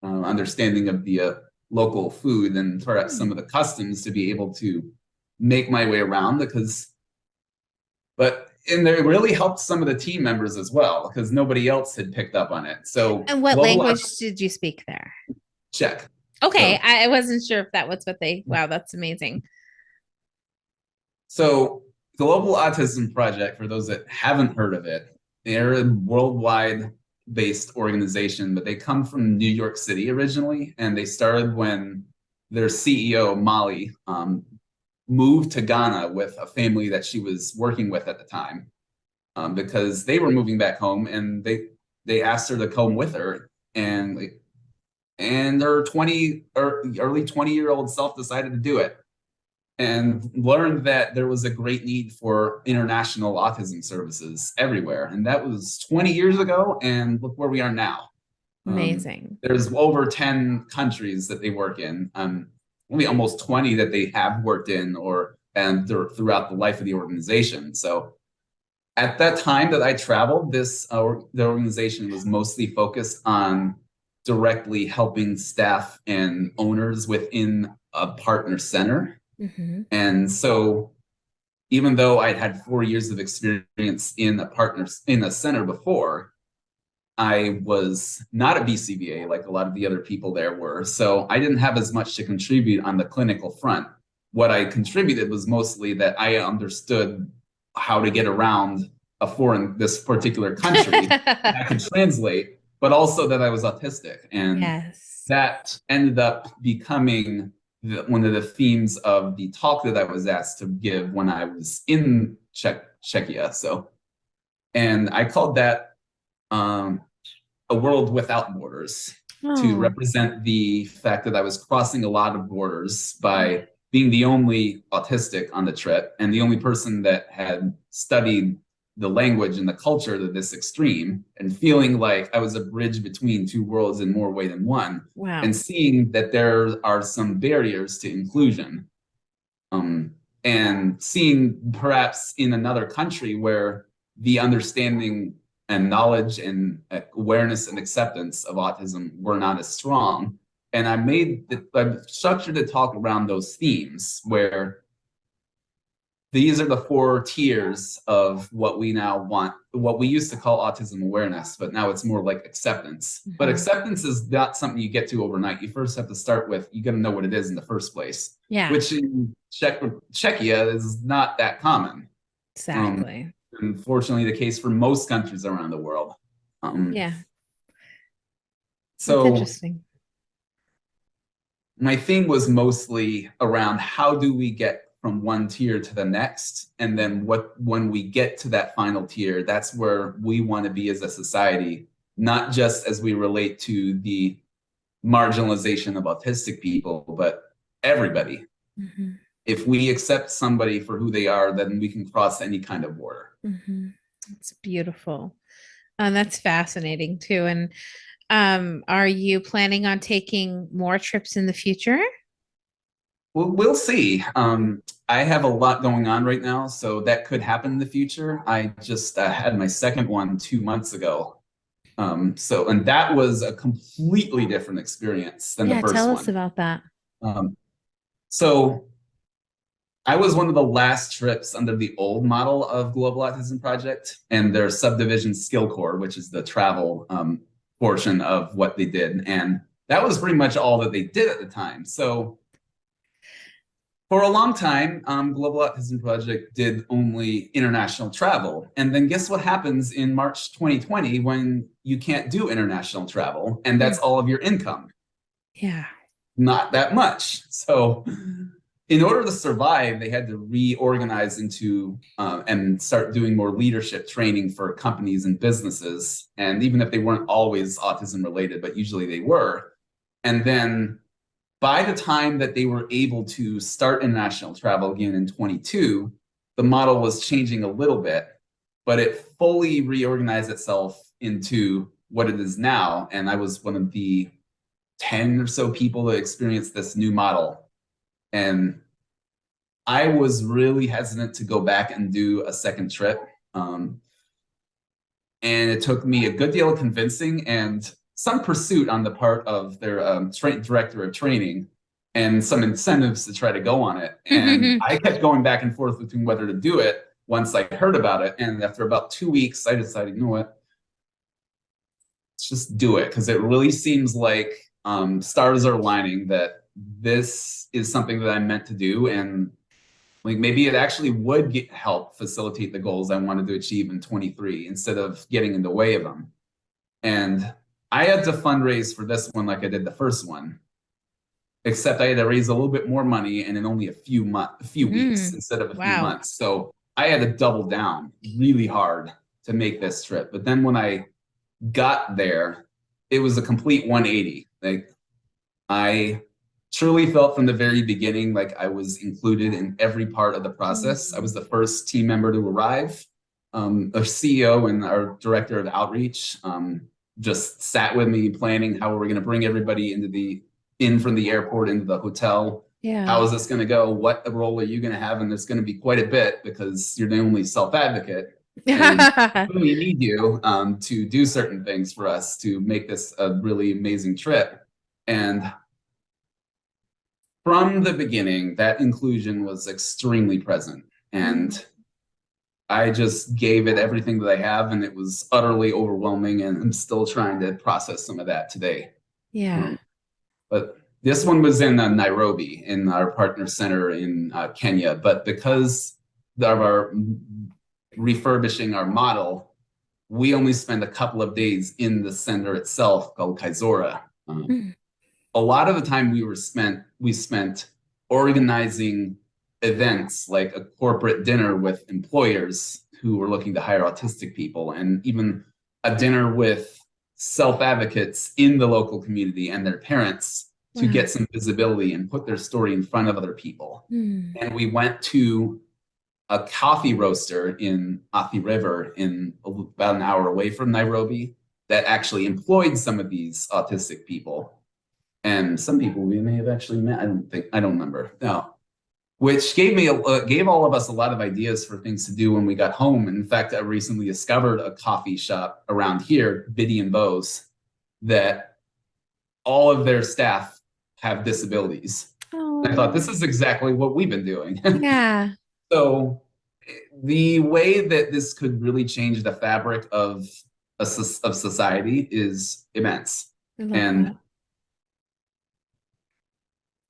understanding of the local food and perhaps some of the customs to be able to make my way around and it really helped some of the team members as well because nobody else had picked up on it. So And what global language did you speak there? check. Okay, So I wasn't sure if that was what they. Wow, that's amazing. So, Global Autism Project, for those that haven't heard of it, they're a worldwide based organization, but they come from New York City originally, and they started when their CEO, Molly, moved to Ghana with a family that she was working with at the time because they were moving back home, and they asked her to come with her, and her 20 or early 20-year-old self decided to do it and learned that there was a great need for international autism services everywhere. And that was 20 years ago. And look where we are now. Amazing. There's over 10 countries that they work in, only almost 20 that they have worked in and throughout the life of the organization. So at that time that I traveled, the organization was mostly focused on directly helping staff and owners within a partner center. Mm-hmm. And so even though I'd had 4 years of experience in a center before, I was not a BCBA like a lot of the other people there were. So I didn't have as much to contribute on the clinical front. what I contributed was mostly that I understood how to get around this particular country. I could translate, but also that I was autistic. And Yes. that ended up becoming one of the themes of the talk that I was asked to give when I was in Czechia. So, and I called that um, a world without borders, to Oh. represent the fact that I was crossing a lot of borders Yeah. by being the only autistic on the trip and the only person that had studied the language and the culture to this extreme, and feeling like I was a bridge between two worlds in more way than one, Wow. and seeing that there are some barriers to inclusion, um, and seeing perhaps in another country where the understanding and knowledge and awareness and acceptance of autism were not as strong. And I structured the talk around those themes, where these are the four tiers of what we now want, what we used to call autism awareness, but now it's more like acceptance. But Mhm. acceptance is not something you get to overnight. You first have to start with, you got to know what it is in the first place, Yeah, which in Czechia is not that common. Um, exactly. Unfortunately, the case for most countries around the world. Um, Yeah, that's so interesting. my theme was mostly around how do we get from one tier to the next, and then when we get to that final tier, that's where we want to be as a society, not just as we relate to the marginalization of autistic people, but everybody. Hmm. If we accept somebody for who they are, then we can cross any kind of border. Hmm. It's beautiful. And that's fascinating too. And are you planning on taking more trips in the future? We'll see. I have a lot going on right now, so that could happen in the future. I just had my second one 2 months ago. And that was a completely different experience than the Yeah, first tell us one. about that. Um, so I was one of the last trips under the old model of Global Autism Project and their subdivision Skill Core, which is the travel portion of what they did. And that was pretty much all that they did at the time. So for a long time, Global Autism Project did only international travel. And then guess what happens in March 2020 when you can't do international travel and that's Mm. all of your income? Yeah. Not that much. So, in order to survive, they had to reorganize into and start doing more leadership training for companies and businesses. And even if they weren't always autism related, but usually they were. And then by the time that they were able to start international travel again in 22, the model was changing a little bit, but it fully reorganized itself into what it is now. And I was one of the 10 or so people that experienced this new model. And I was really hesitant to go back and do a second trip. And it took me a good deal of convincing and some pursuit on the part of their director of training and some incentives to try to go on it. And I kept going back and forth between whether to do it once I heard about it. And after about 2 weeks, I decided, you know what, let's just do it, because it really seems like stars are aligning that this is something that I'm meant to do. And like maybe it actually would help facilitate the goals I wanted to achieve in 23 instead of getting in the way of them. And I had to fundraise for this one like I did the first one, except I had to raise a little bit more money and in only a few weeks Mm. instead of a few Wow. months. So I had to double down really hard to make this trip. But then when I got there, it was a complete 180. Like I truly felt from the very beginning like I was included in every part of the process. I was the first team member to arrive. Our CEO and our director of outreach just sat with me planning how we're going to bring everybody in from the airport into the hotel. How Yeah. is this going to go? What role are you going to have? And there's going to be quite a bit because you're the only self-advocate. And we need you to do certain things for us to make this a really amazing trip. And from the beginning, that inclusion was extremely present. And I just gave it everything that I have, and it was utterly overwhelming. And I'm still trying to process some of that today. Yeah. But This one was in Nairobi, in our partner center in Kenya. But because of our refurbishing our model, we only spent a couple of days in the center itself called Kaizora. Mm. A lot of the time we spent organizing events like a corporate dinner with employers who were looking to hire autistic people, and even a dinner with self-advocates in the local community and their parents to Wow. get some visibility and put their story in front of other people. Mm. And we went to a coffee roaster in Athi River, in about an hour away from Nairobi, that actually employed some of these autistic people. And some people we may have actually met. I don't remember. No, which gave all of us a lot of ideas for things to do when we got home. In fact, I recently discovered a coffee shop around here, Biddy and Bose, that all of their staff have disabilities. I thought this Oh, is exactly what we've been doing. yeah. So the way that this could really change the fabric of of society is immense. I love And that.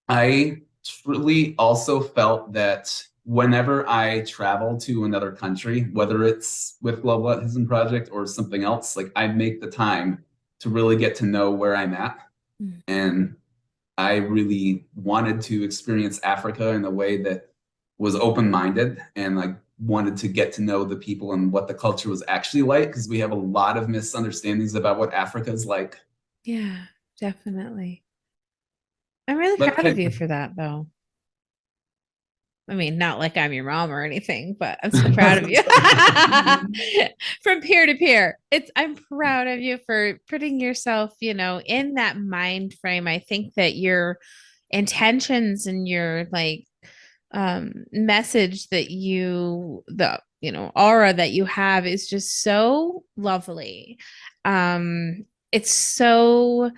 I truly also felt that whenever I travel to another country, whether it's with Global Autism Project or something else, like I make the time to really get to know where I'm at. Mm. And I really wanted to experience Africa in a way that was open-minded, and like wanted to get to know the people and what the culture was actually like, because we have a lot of misunderstandings about what Africa is like. Yeah, definitely. I'm really But proud of you for that, though. I mean, not like I'm your mom or anything, but I'm so proud of you. From peer to peer. I'm proud of you for putting yourself, in that mind frame. I think that your intentions and your message that aura that you have is just so lovely. It's so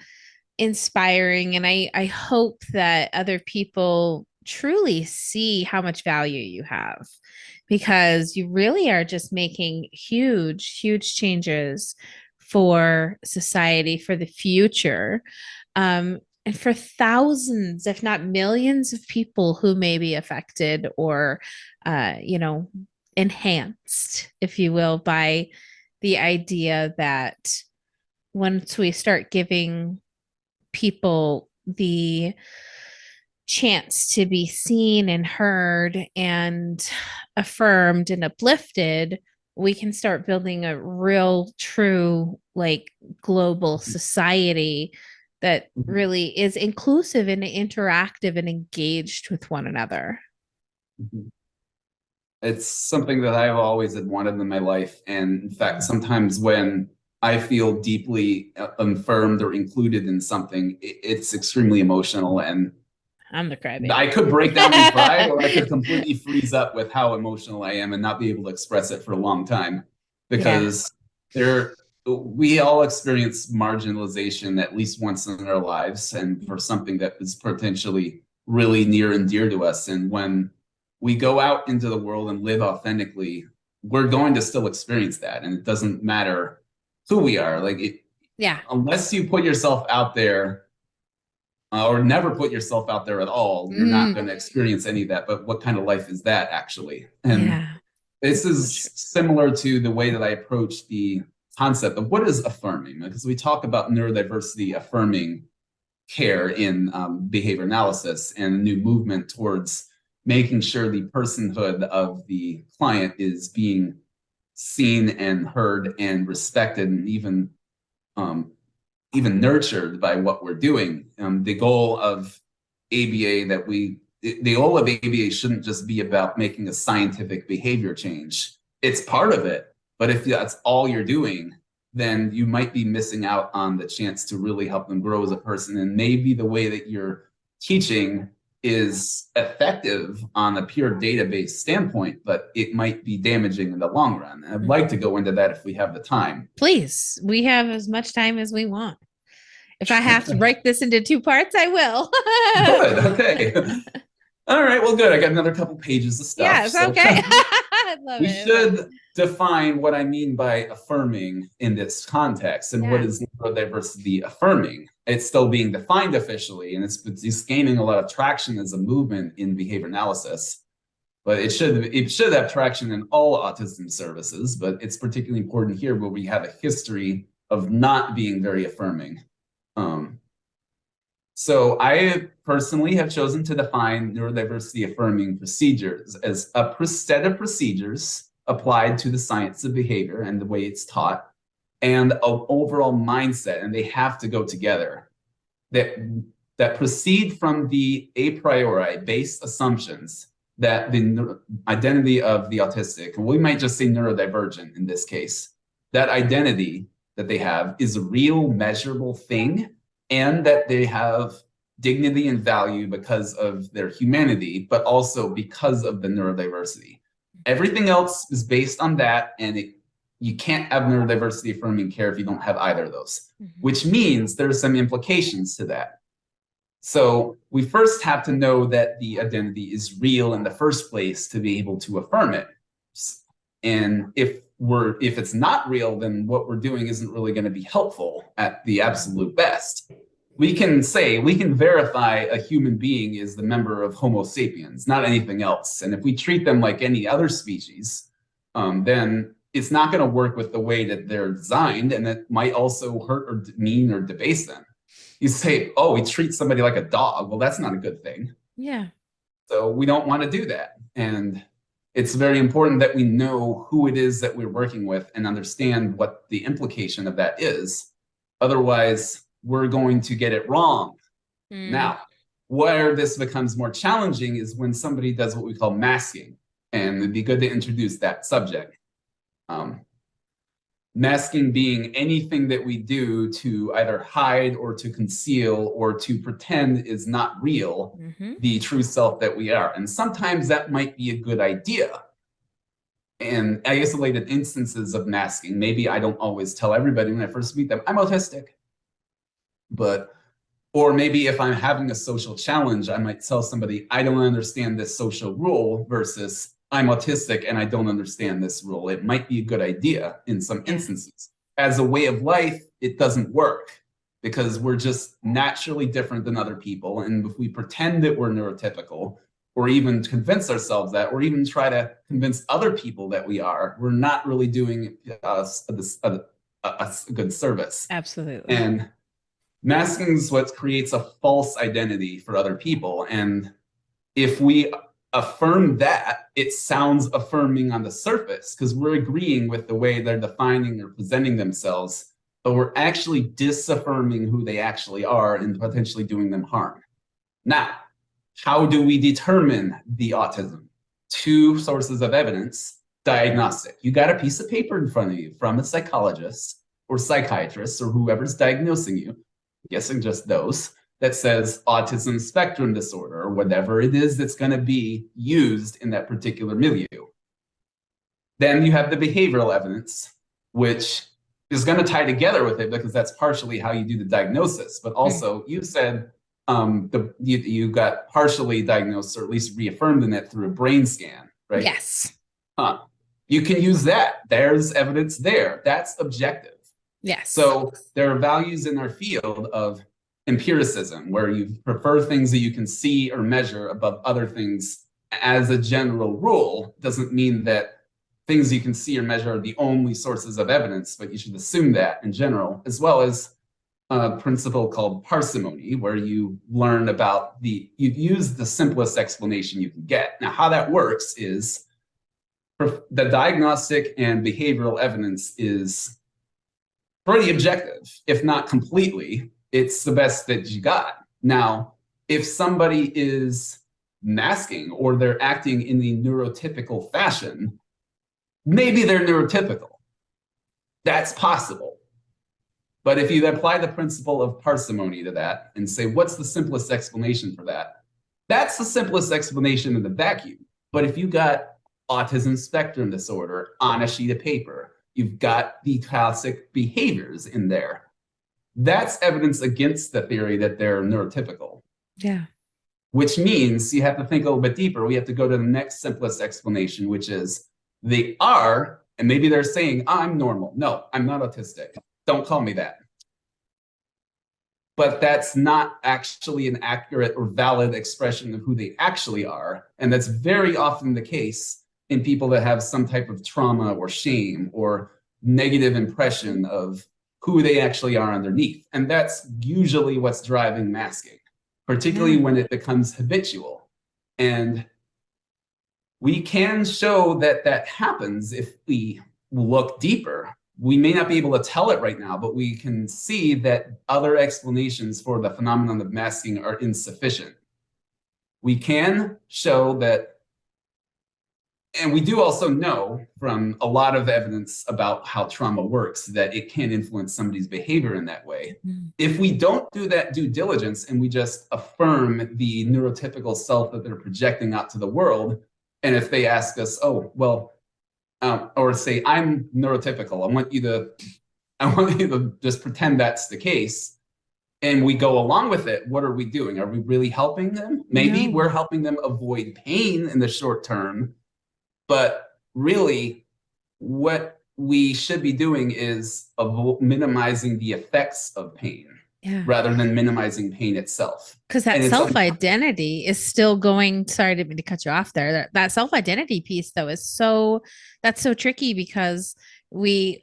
inspiring, and I hope that other people truly see how much value you have, because you really are just making huge changes for society, for the future, and for thousands if not millions of people who may be affected or enhanced, if you will, by the idea that once we start giving people the chance to be seen and heard and affirmed and uplifted, we can start building a real, true, like global society that really is inclusive and interactive and engaged with one another. it's something that I've always had wanted in my life. And in fact, sometimes when I feel deeply affirmed or included in something, it's extremely emotional. And I'm the I crybaby. could break down and cry, or I could completely freeze up with how emotional I am and not be able to express it for a long time. Yeah. Because there, we all experience marginalization at least once in our lives, and for something that is potentially really near and dear to us. And when we go out into the world and live authentically, we're going to still experience that. And it doesn't matter who we are. Yeah. Unless you put yourself out there, or never put yourself out there at all, you're not going Mm. to experience any of that. But what kind of life is that actually? And Yeah. this So is true. similar to the way that I approach the concept of what is affirming, because we talk about neurodiversity affirming care in behavior analysis, and a new movement towards making sure the personhood of the client is being seen and heard and respected, and um, even nurtured by what we're doing. The goal of ABA the goal of ABA shouldn't just be about making a scientific behavior change. It's part of it, but if that's all you're doing, then you might be missing out on the chance to really help them grow as a person. And maybe the way that you're teaching is effective on a pure database standpoint, but it might be damaging in the long run. And I'd like to go into that if we have the time. Please, we have as much time as we want. If I have to break this into two parts, I will. Good. Okay. All right, well, good. I got another couple pages of stuff. Yes, So okay. I love we it. I love it. should define what I mean by affirming in this context and what Yeah. is neurodiversity affirming. It's still being defined officially, and it's gaining a lot of traction as a movement in behavior analysis. But it should have traction in all autism services, but it's particularly important here where we have a history of not being very affirming. Um, so I personally have chosen to define neurodiversity affirming procedures as a set of procedures applied to the science of behavior and the way it's taught, and an overall mindset, and they have to go together. That that proceed from the a priori based assumptions that the identity of the autistic, we might just say neurodivergent in this case, that identity that they have is a real measurable thing, and that they have dignity and value because of their humanity, but also because of the neurodiversity. Everything else is based on that, and you can't have neurodiversity affirming care if you don't have either of those, which means there's some implications to that. So we first have to know that the identity is real in the first place to be able to affirm it. And if it's not real, then what we're doing isn't really going to be helpful at the absolute best. We can verify a human being is the member of Homo sapiens, not anything else. And if we treat them like any other species, then it's not going to work with the way that they're designed, and it might also hurt or demean or debase them. You say, oh, we treat somebody like a dog. Well, that's not a good thing. Yeah. So we don't want to do that. And it's very important that we know who it is that we're working with and understand what the implication of that is. Otherwise, we're going to get it wrong. Now, where this becomes more challenging is when somebody does what we call masking. And it'd be good to introduce that subject. Masking being anything that we do to either hide or to conceal or to pretend is not real, the true self that we are. And sometimes that might be a good idea. And isolated instances of masking, maybe I don't always tell everybody when I first meet them, I'm autistic. Or maybe if I'm having a social challenge, I might tell somebody, I don't understand this social rule versus I'm autistic and I don't understand this rule. It might be a good idea in some instances. As a way of life, it doesn't work because we're just naturally different than other people. And if we pretend that we're neurotypical, or even convince ourselves that, or even try to convince other people that we are, we're not really doing us a good service. Absolutely. And masking is what creates a false identity for other people. And if we affirm that, it sounds affirming on the surface because we're agreeing with the way they're defining or presenting themselves, but we're actually disaffirming who they actually are and potentially doing them harm. Now, how do we determine the autism? Two sources of evidence. Diagnostic. You got a piece of paper in front of you from a psychologist or psychiatrist or whoever's diagnosing you, I'm guessing just those, that says autism spectrum disorder or whatever it is that's going to be used in that particular milieu. Then you have the behavioral evidence, which is going to tie together with it because that's partially how you do the diagnosis. But also, you said you got partially diagnosed or at least reaffirmed in it through a brain scan, right? Yes. You can use that. There's evidence there. That's objective. Yes. So there are values in our field of empiricism where you prefer things that you can see or measure above other things. As a general rule, doesn't mean that things you can see or measure are the only sources of evidence, but you should assume that in general, as well as a principle called parsimony, where you learn about you use the simplest explanation you can get. Now, how that works is the diagnostic and behavioral evidence is pretty objective, if not completely. It's the best that you got. Now, if somebody is masking or they're acting in the neurotypical fashion, maybe they're neurotypical. That's possible. But if you apply the principle of parsimony to that and say, what's the simplest explanation for that? That's the simplest explanation in the vacuum. But if you got autism spectrum disorder on a sheet of paper, you've got the classic behaviors in there. That's evidence against the theory that they're neurotypical. Yeah. which means you have to think a little bit deeper. We have to go to the next simplest explanation, which is they are, and maybe they're saying, I'm normal. No, I'm not autistic. Don't call me that. But that's not actually an accurate or valid expression of who they actually are. And that's very often the case in people that have some type of trauma or shame or negative impression of who they actually are underneath. And that's usually what's driving masking, particularly when it becomes habitual. And we can show that that happens if we look deeper. We may not be able to tell it right now, but we can see that other explanations for the phenomenon of masking are insufficient. We can show that, and we do also know from a lot of evidence about how trauma works that it can influence somebody's behavior in that way. If we don't do that due diligence and we just affirm the neurotypical self that they're projecting out to the world, and if they ask us, oh, well, or say, I'm neurotypical, I want you to just pretend that's the case, and we go along with it, what are we doing? Are we really helping them? Maybe we're helping them avoid pain in the short term, but really what we should be doing is minimizing the effects of pain rather than minimizing pain itself. Because that self-identity is still going, sorry, I didn't mean to cut you off there. That self-identity piece though is that's so tricky, because we,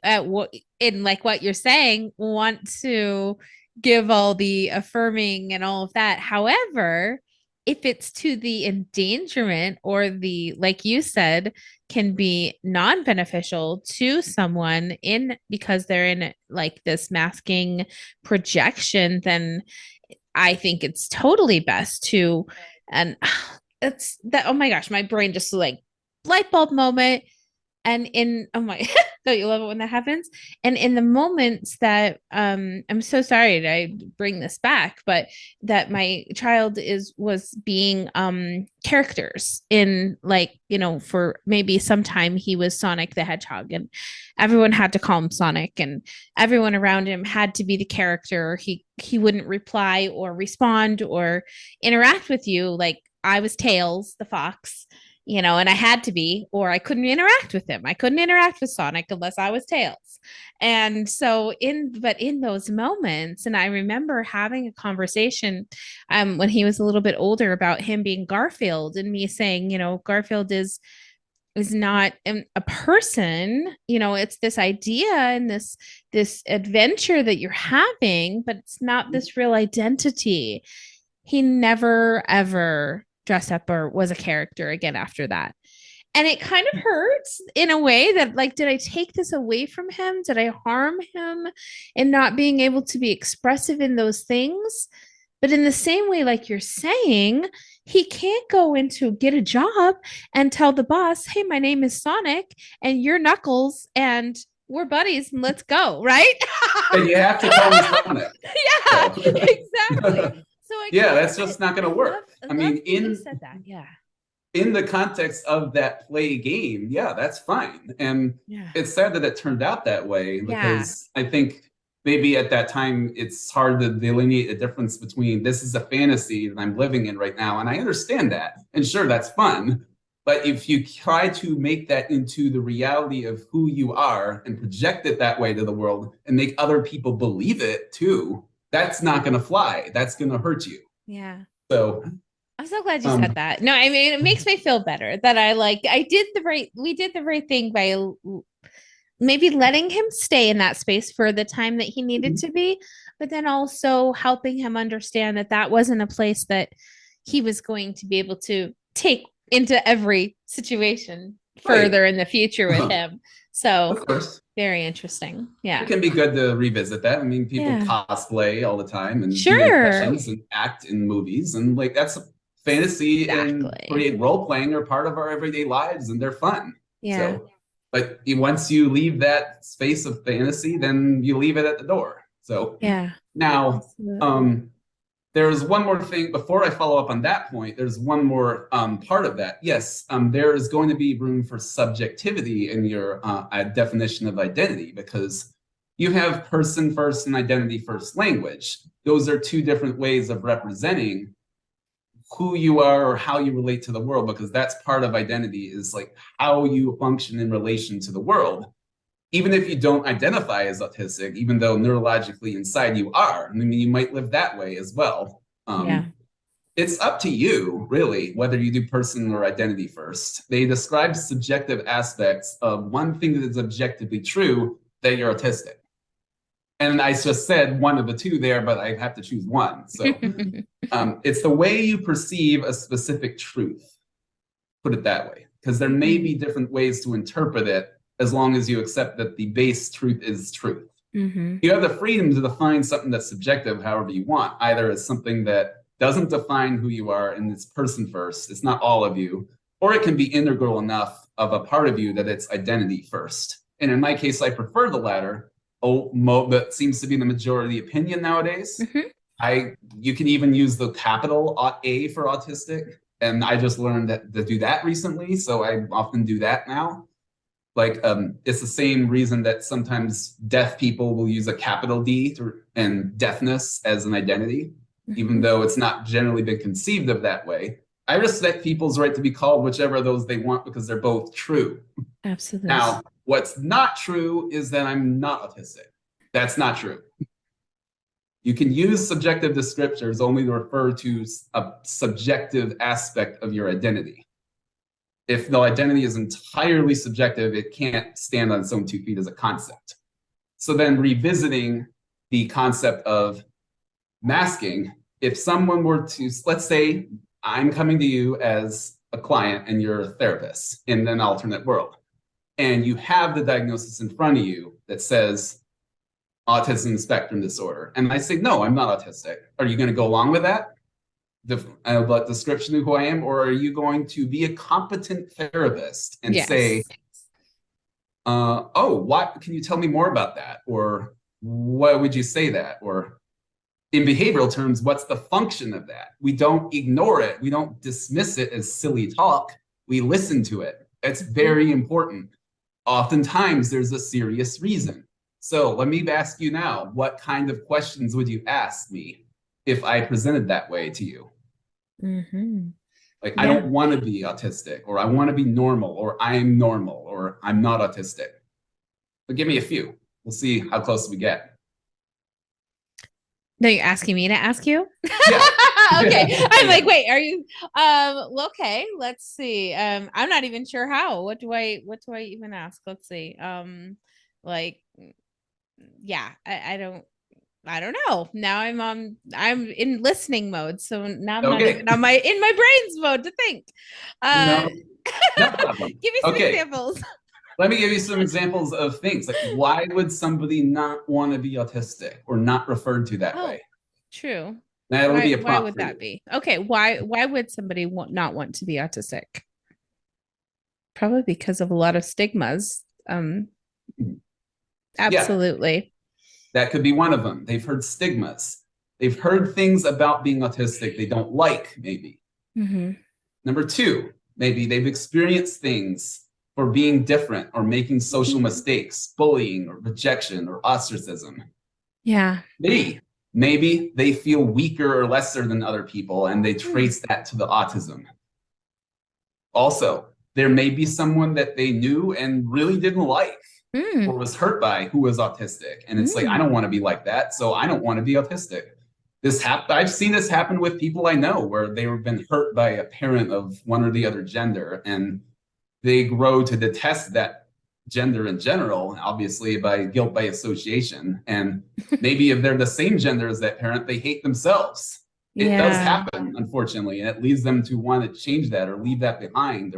in like what you're saying, want to give all the affirming and all of that. However, if it's to the endangerment or the, like you said, can be non-beneficial to someone because they're in like this masking projection, then I think it's totally best to, and it's that, oh my gosh, my brain just like light bulb moment. And oh my, don't you love it when that happens? And in the moments that, I'm so sorry to bring this back, but that my child was being characters in, like, for maybe some time he was Sonic the Hedgehog, and everyone had to call him Sonic, and everyone around him had to be the character. He wouldn't reply or respond or interact with you. Like, I was Tails the fox, and I had to be, or I couldn't interact with him. I couldn't interact with Sonic unless I was Tails. And so but in those moments, and I remember having a conversation when he was a little bit older about him being Garfield, and me saying, Garfield is not a person, it's this idea and this adventure that you're having, but it's not this real identity. He never ever dressed up or was a character again after that. And it kind of hurts in a way that, like, did I take this away from him? Did I harm him in not being able to be expressive in those things? But in the same way, like you're saying, he can't go into get a job and tell the boss, hey, my name is Sonic and you're Knuckles and we're buddies and let's go, right? And you have to call me Sonic. Yeah, so. Exactly. So that's just not going to work. I mean, said that, in the context of that play game, that's fine. And it's sad that it turned out that way, because I think maybe at that time it's hard to delineate the difference between this is a fantasy that I'm living in right now, and I understand that, and sure, that's fun. But if you try to make that into the reality of who you are and project it that way to the world and make other people believe it too, that's not going to fly. That's going to hurt you. Yeah. So I'm so glad you said that. No, I mean, it makes me feel better that we did the right thing by maybe letting him stay in that space for the time that he needed to be, but then also helping him understand that that wasn't a place that he was going to be able to take into every situation further in the future with him. So, of course, very interesting. Yeah. It can be good to revisit that. I mean, people cosplay all the time and do impressions and act in movies, and like that's a fantasy and create role playing are part of our everyday lives, and they're fun. Yeah. So, but once you leave that space of fantasy, then you leave it at the door. So now, there's one more thing before I follow up on that point. There's one more part of that. Yes, there is going to be room for subjectivity in your definition of identity, because you have person first and identity first language. Those are two different ways of representing who you are or how you relate to the world, because that's part of identity, is like how you function in relation to the world. Even if you don't identify as autistic, even though neurologically inside you are, I mean, you might live that way as well. Yeah. It's up to you, really, whether you do person or identity first. They describe subjective aspects of one thing that is objectively true, that you're autistic. And I just said one of the two there, but I have to choose one. So it's the way you perceive a specific truth, put it that way, because there may be different ways to interpret it as long as you accept that the base truth is truth. You have the freedom to define something that's subjective however you want, either as something that doesn't define who you are and it's person first, it's not all of you, or it can be integral enough of a part of you that it's identity first. And in my case, I prefer the latter. That seems to be the majority opinion nowadays. You can even use the capital A for autistic, and I just learned to do that recently, so I often do that now. Like, it's the same reason that sometimes deaf people will use a capital D and deafness as an identity, even though it's not generally been conceived of that way. I respect people's right to be called whichever of those they want, because they're both true. Absolutely. Now, what's not true is that I'm not autistic. That's not true. You can use subjective descriptors only to refer to a subjective aspect of your identity. If the identity is entirely subjective, it can't stand on its own 2 feet as a concept. So then revisiting the concept of masking, if someone were to, let's say I'm coming to you as a client and you're a therapist in an alternate world, and you have the diagnosis in front of you that says autism spectrum disorder, and I say, no, I'm not autistic. Are you going to go along with that? The description of who I am, or are you going to be a competent therapist and say, oh, what, can you tell me more about that? Or why would you say that? Or in behavioral terms, what's the function of that? We don't ignore it. We don't dismiss it as silly talk. We listen to it. It's very important. Oftentimes there's a serious reason. So let me ask you now, what kind of questions would you ask me if I presented that way to you? Like, I don't want to be autistic, or I want to be normal, or I'm normal, or I'm not autistic. But give me a few. We'll see how close we get. No, you're asking me to ask you? Yeah. Okay. I'm like, wait, are you okay, let's see. I'm not even sure how. What do I even ask? Let's see. Like, yeah, I don't know. Now I'm in listening mode. So now I'm not even on my brain's mode to think. No problem. Give me some examples. Let me give you some examples of things. Like, why would somebody not want to be autistic or not referred to that way? True. That'll be a prompt. Why would that be? Okay, why would somebody not want to be autistic? Probably because of a lot of stigmas. Absolutely. Yeah, that could be one of them. They've heard stigmas. They've heard things about being autistic they don't like, maybe. Number two, maybe they've experienced things for being different or making social mistakes, bullying or rejection or ostracism. Yeah. Maybe they feel weaker or lesser than other people and they trace that to the autism. Also, there may be someone that they knew and really didn't like or was hurt by who was autistic. And it's like, I don't want to be like that, so I don't want to be autistic. I've seen this happen with people I know where they've been hurt by a parent of one or the other gender, and they grow to detest that gender in general, obviously by guilt by association. And maybe if they're the same gender as that parent, they hate themselves. It does happen, unfortunately, and it leads them to want to change that or leave that behind.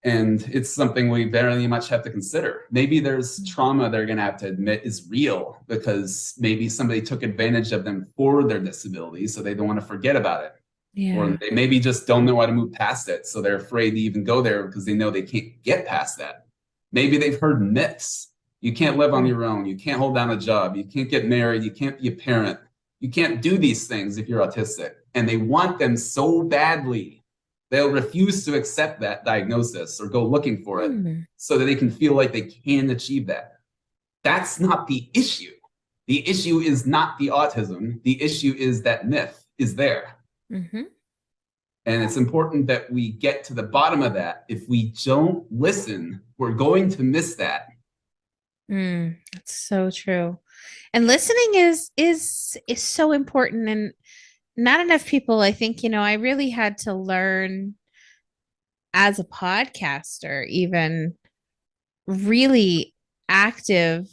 And it's something we very much have to consider. Maybe there's trauma they're going to have to admit is real because maybe somebody took advantage of them for their disability, so they don't want to forget about it. Yeah. Or they maybe just don't know how to move past it, so they're afraid to even go there because they know they can't get past that. Maybe they've heard myths. You can't live on your own. You can't hold down a job. You can't get married. You can't be a parent. You can't do these things if you're autistic. And they want them so badly. They'll refuse to accept that diagnosis or go looking for it so that they can feel like they can achieve that. That's not the issue. The issue is not the autism. The issue is that myth is there. And it's important that we get to the bottom of that. If we don't listen, we're going to miss that. That's so true. And listening is so important, and not enough people, I think, I really had to learn as a podcaster, even really active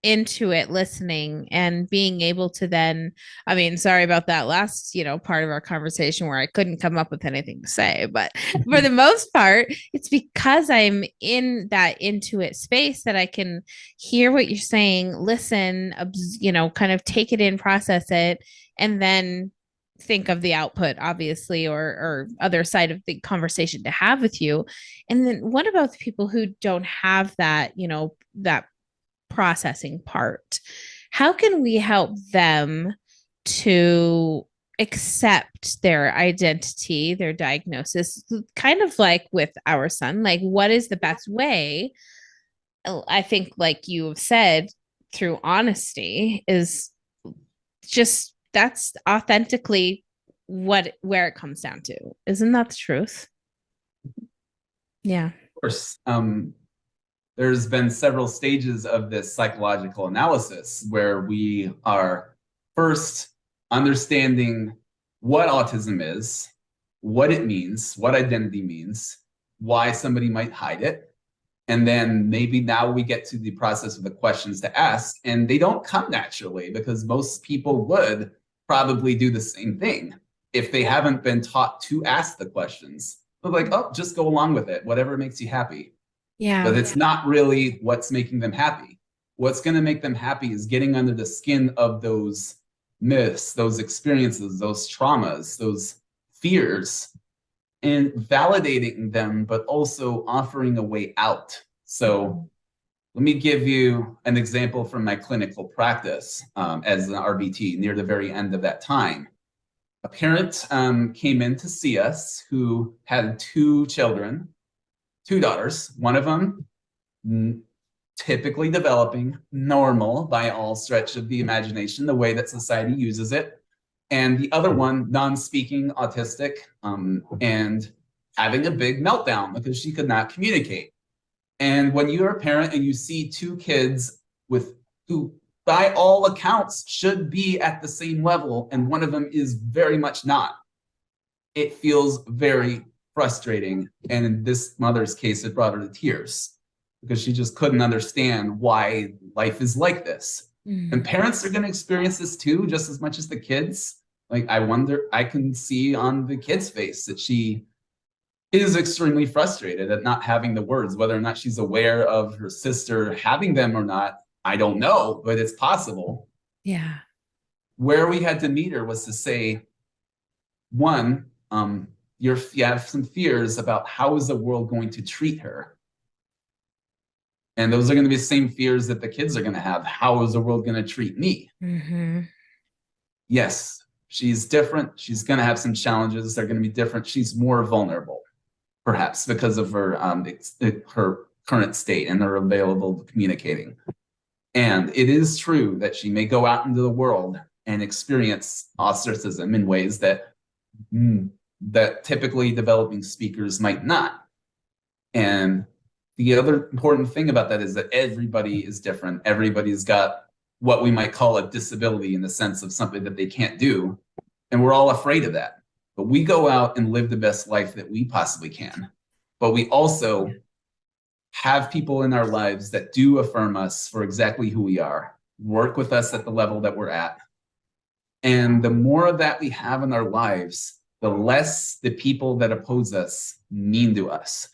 into it, listening and being able to then, I mean, sorry about that last, part of our conversation where I couldn't come up with anything to say, but for the most part, it's because I'm in that intuit space that I can hear what you're saying, listen, kind of take it in, process it, and then think of the output, obviously, or other side of the conversation to have with you. And then what about the people who don't have that, that processing part? How can we help them to accept their identity, their diagnosis, kind of like with our son? Like, what is the best way? I think, like you have said, through honesty is just that's authentically where it comes down to. Isn't that the truth? Yeah. Of course, there's been several stages of this psychological analysis where we are first understanding what autism is, what it means, what identity means, why somebody might hide it. And then maybe now we get to the process of the questions to ask, and they don't come naturally because most people would probably do the same thing if they haven't been taught to ask the questions. They're like, oh, just go along with it, whatever makes you happy. Yeah. But it's not really what's making them happy. What's going to make them happy is getting under the skin of those myths, those experiences, those traumas, those fears, and validating them, but also offering a way out. So let me give you an example from my clinical practice as an RBT near the very end of that time. A parent came in to see us who had two children, two daughters, one of them typically developing, normal by all stretch of the imagination, the way that society uses it, and the other one non-speaking, autistic, and having a big meltdown because she could not communicate. And when you're a parent and you see two kids with who by all accounts should be at the same level and one of them is very much not, it feels very frustrating. And in this mother's case, it brought her to tears because she just couldn't understand why life is like this. And parents are going to experience this too, just as much as the kids. Like, I wonder, I can see on the kid's face that she is extremely frustrated at not having the words. Whether or not she's aware of her sister having them or not, I don't know, but it's possible. Yeah. Where we had to meet her was to say, one, you have some fears about how is the world going to treat her. And those are going to be the same fears that the kids are going to have. How is the world going to treat me? Mm-hmm. Yes, she's different. She's going to have some challenges. They're going to be different. She's more vulnerable, perhaps because of her current state and her available communicating. And it is true that she may go out into the world and experience ostracism in ways that that typically developing speakers might not. And the other important thing about that is that everybody is different. Everybody's got what we might call a disability in the sense of something that they can't do. And we're all afraid of that. But we go out and live the best life that we possibly can. But we also have people in our lives that do affirm us for exactly who we are, work with us at the level that we're at. And the more of that we have in our lives, the less the people that oppose us mean to us.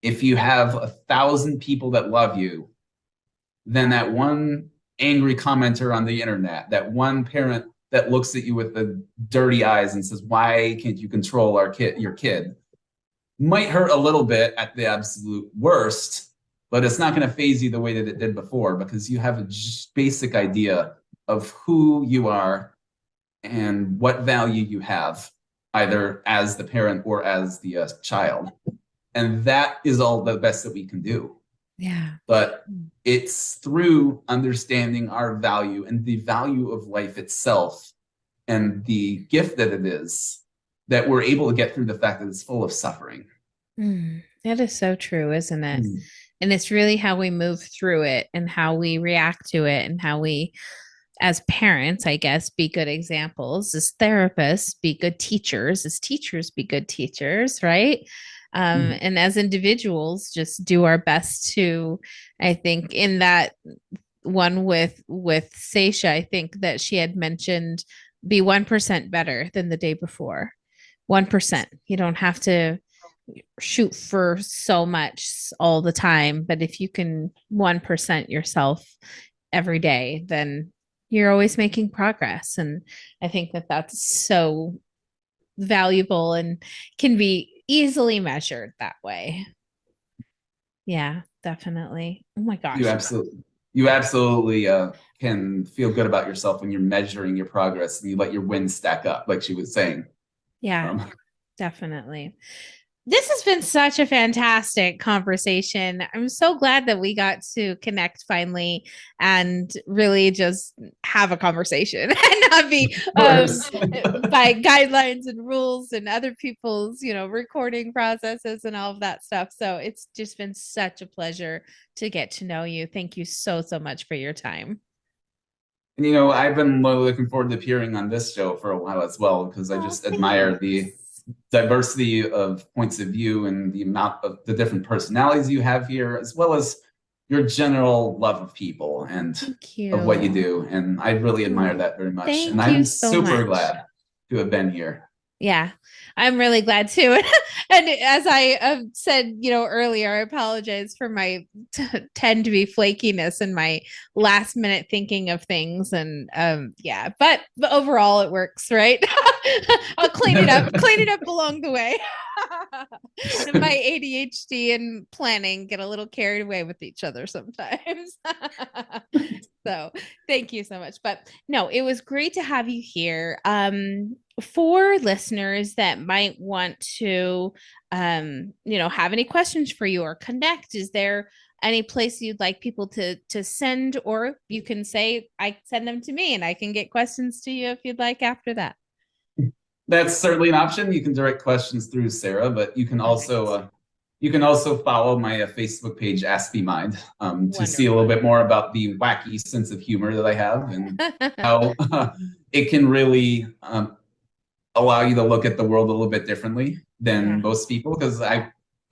If you have 1,000 people that love you, then that one angry commenter on the internet, that one parent that looks at you with the dirty eyes and says, why can't you control your kid, might hurt a little bit at the absolute worst, but it's not going to phase you the way that it did before because you have a basic idea of who you are and what value you have, either as the parent or as the child. And that is all the best that we can do. Yeah. But it's through understanding our value and the value of life itself and the gift that it is that we're able to get through the fact that it's full of suffering. That is so true, isn't it? Mm. And it's really how we move through it and how we react to it and how we, as parents, I guess, be good examples, as therapists, be good teachers, as teachers, be good teachers, right? Mm. And as individuals, just do our best to, I think, in that one with Seisha, I think that she had mentioned be 1% better than the day before. 1%. You don't have to shoot for so much all the time, but if you can 1% yourself every day, then you're always making progress. And I think that that's so valuable and can be easily measured that way. Yeah, definitely. Oh my You gosh. absolutely, you absolutely can feel good about yourself when you're measuring your progress and you let your wins stack up, like she was saying. Yeah, Um, definitely. This has been such a fantastic conversation. I'm so glad that we got to connect finally and really just have a conversation and not be of course. by guidelines and rules and other people's, recording processes and all of that stuff. So it's just been such a pleasure to get to know you. Thank you so, so much for your time. And I've been really looking forward to appearing on this show for a while as well, because I Oh, just admire the thanks. diversity of points of view and the amount of the different personalities you have here, as well as your general love of people and Thank of what you you. do. And I really admire Oh, that very much. And thank you I'm so super much. glad to have been here. Yeah, I'm really glad too. And as I said, earlier, I apologize for my tend to be flakiness and my last minute thinking of things. And yeah, but overall it works, right? I'll clean it up along the way. And my ADHD and planning get a little carried away with each other sometimes. So thank you so much. But no, it was great to have you here. For listeners that might want to have any questions for you or connect, is there any place you'd like people to send, or you can say I send them to me and I can get questions to you if you'd like after that. That's certainly an option. You can direct questions through Sarah, but Perfect. you can also follow my Facebook page, Ask Me Mind, to see a little Wonderful. bit more about the wacky sense of humor that I have and how it can really allow you to look at the world a little bit differently than Yeah. most people.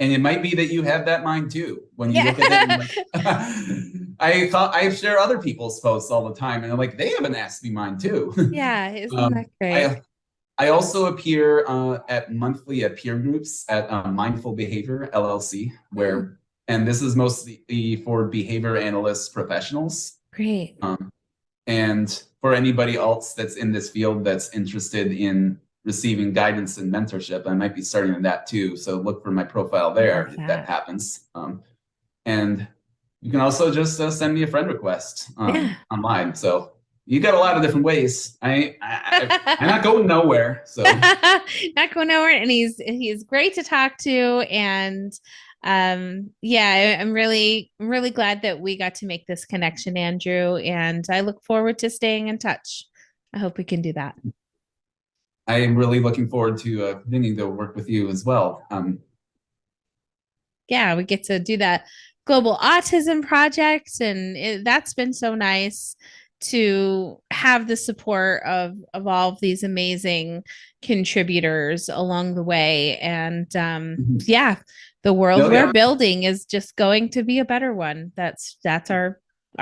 And it might be that you have that mind too when you Yeah. look at it. And like, I share other people's posts all the time, and I'm like, they have an Ask Me Mind too. Yeah, isn't that great? I also appear at monthly peer groups at Mindful Behavior LLC, Mm, and this is mostly for behavior analysts professionals. great. And for anybody else that's in this field that's interested in receiving guidance and mentorship, I might be starting in that too. So look for my profile there Love if that that. happens. And you can also just send me a friend request Yeah. online. So you got a lot of different ways. I'm not going nowhere. So Not going nowhere, and he's great to talk to. And yeah, I'm really glad that we got to make this connection, Andrew, and I look forward to staying in touch. I hope we can do that. I am really looking forward to continuing to work with you as well. Yeah, we get to do that global autism project, and that's been so nice to have the support of all of these amazing contributors along the way. And yeah, the world No, we're yeah, building is just going to be a better one. That's our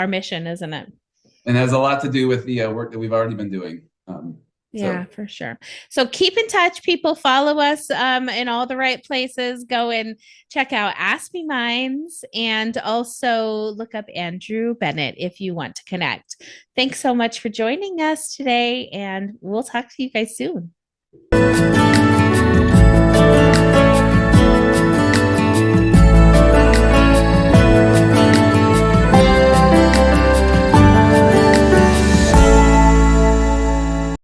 mission, isn't it? and has a lot to do with the work that we've already been doing. Yeah, So for sure. So keep in touch, people. Follow us in all the right places. Go and check out Ask Me Minds and also look up Andrew Bennett if you want to connect. Thanks so much for joining us today, and we'll talk to you guys soon.